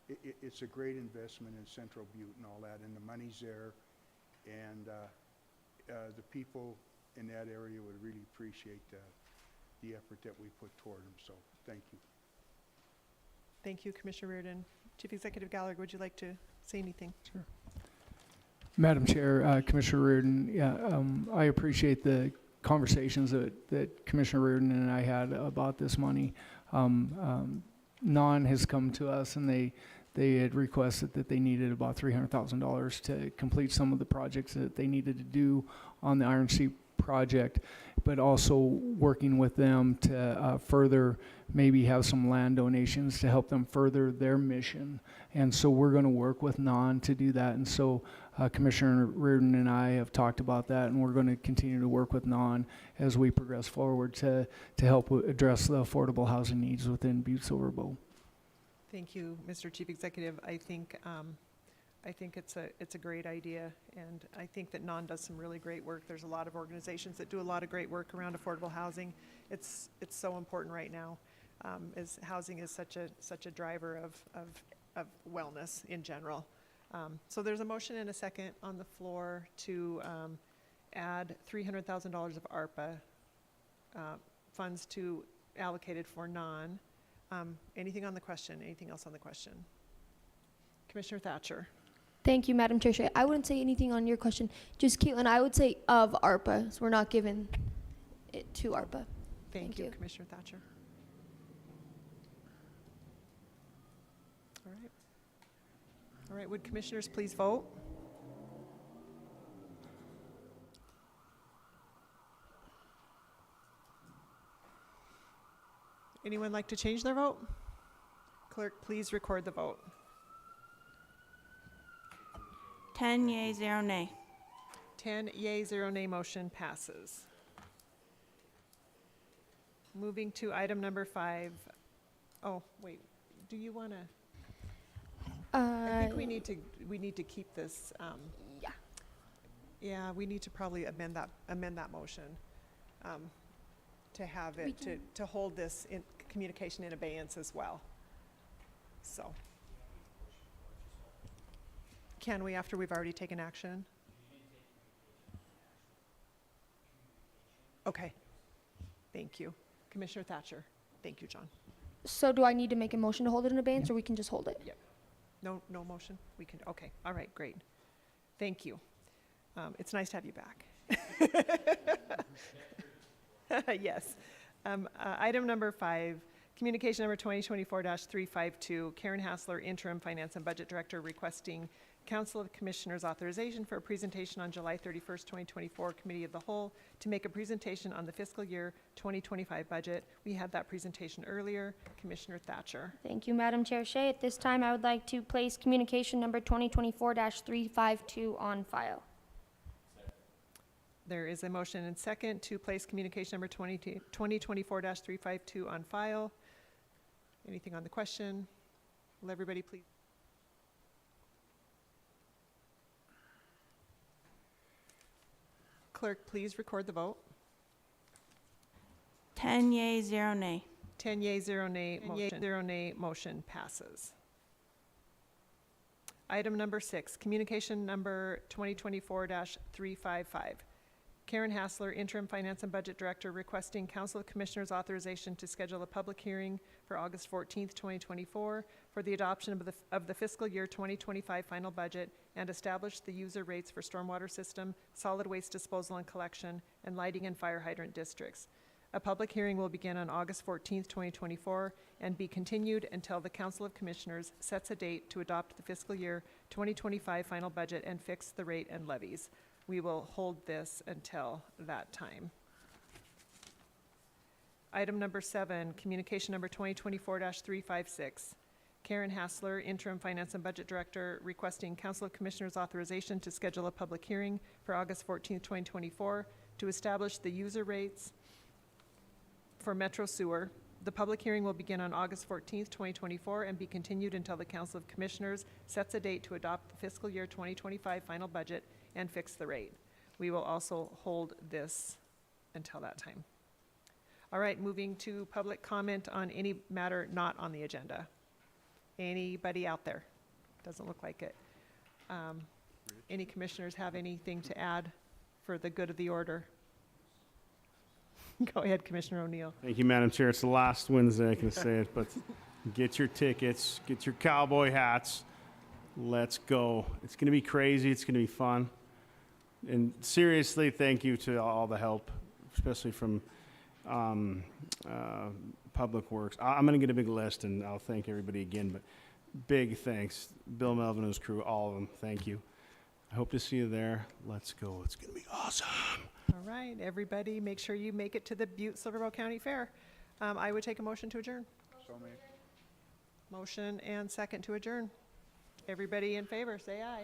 Speaker 8: it's a great investment in Central Butte and all that, and the money's there. And the people in that area would really appreciate the effort that we put toward them. So thank you.
Speaker 1: Thank you, Commissioner Reardon. Chief Executive Gallagher, would you like to say anything?
Speaker 11: Sure. Madam Chair, Commissioner Reardon, I appreciate the conversations that Commissioner Reardon and I had about this money. NON has come to us and they had requested that they needed about $300,000 to complete some of the projects that they needed to do on the Iron Street project, but also working with them to further maybe have some land donations to help them further their mission. And so we're going to work with NON to do that. And so Commissioner Reardon and I have talked about that, and we're going to continue to work with NON as we progress forward to help address the affordable housing needs within Butte-Silver.
Speaker 1: Thank you, Mr. Chief Executive. I think it's a great idea, and I think that NON does some really great work. There's a lot of organizations that do a lot of great work around affordable housing. It's so important right now, as housing is such a driver of wellness in general. So there's a motion and a second on the floor to add $300,000 of ARPA funds to allocated for NON. Anything on the question? Anything else on the question? Commissioner Thatcher.
Speaker 10: Thank you, Madam Chair. I wouldn't say anything on your question. Just Caitlin, I would say of ARPA. So we're not giving it to ARPA.
Speaker 1: Thank you, Commissioner Thatcher. All right. All right, would commissioners please vote? Anyone like to change their vote? Clerk, please record the vote.
Speaker 2: 10 yea, 0 nay.
Speaker 1: 10 yea, 0 nay, motion passes. Moving to item number 5. Oh, wait, do you want to? I think we need to keep this.
Speaker 10: Yeah.
Speaker 1: Yeah, we need to probably amend that motion to have it, to hold this in communication in abeyance as well. So. Can we, after we've already taken action? Okay. Thank you. Commissioner Thatcher. Thank you, John.
Speaker 10: So do I need to make a motion to hold it in abeyance, or we can just hold it?
Speaker 1: Yep. No motion? We can, okay. All right, great. Thank you. It's nice to have you back. Yes. Item number 5, communication number 2024-352, Karen Hassler, Interim Finance and Budget Director, requesting Council of Commissioners authorization for a presentation on July 31st, 2024, Committee of the Whole, to make a presentation on the fiscal year 2025 budget. We had that presentation earlier. Commissioner Thatcher.
Speaker 10: Thank you, Madam Chair Shea. At this time, I would like to place communication number 2024-352 on file.
Speaker 1: There is a motion and second to place communication number 2024-352 on file. Anything on the question? Will everybody please? Clerk, please record the vote.
Speaker 2: 10 yea, 0 nay.
Speaker 1: 10 yea, 0 nay, motion, 0 nay, motion passes. Item number 6, communication number 2024-355. Karen Hassler, Interim Finance and Budget Director, requesting Council of Commissioners authorization to schedule a public hearing for August 14th, 2024 for the adoption of the fiscal year 2025 final budget and establish the user rates for stormwater system, solid waste disposal and collection, and lighting and fire hydrant districts. A public hearing will begin on August 14th, 2024 and be continued until the Council of Commissioners sets a date to adopt the fiscal year 2025 final budget and fix the rate and levies. We will hold this until that time. Item number 7, communication number 2024-356. Karen Hassler, Interim Finance and Budget Director, requesting Council of Commissioners authorization to schedule a public hearing for August 14th, 2024 to establish the user rates for Metro Sewer. The public hearing will begin on August 14th, 2024 and be continued until the Council of Commissioners sets a date to adopt the fiscal year 2025 final budget and fix the rate. We will also hold this until that time. All right, moving to public comment on any matter not on the agenda. Anybody out there? Doesn't look like it. Any commissioners have anything to add for the good of the order? Go ahead, Commissioner O'Neill.
Speaker 12: Thank you, Madam Chair. It's the last Wednesday I can say it, but get your tickets, get your cowboy hats. Let's go. It's going to be crazy. It's going to be fun. And seriously, thank you to all the help, especially from Public Works. I'm going to get a big list, and I'll thank everybody again, but big thanks. Bill Melvin and his crew, all of them, thank you. I hope to see you there. Let's go. It's going to be awesome.
Speaker 1: All right, everybody, make sure you make it to the Butte-Silver County Fair. I would take a motion to adjourn.
Speaker 8: So made.
Speaker 1: Motion and second to adjourn. Everybody in favor, say aye.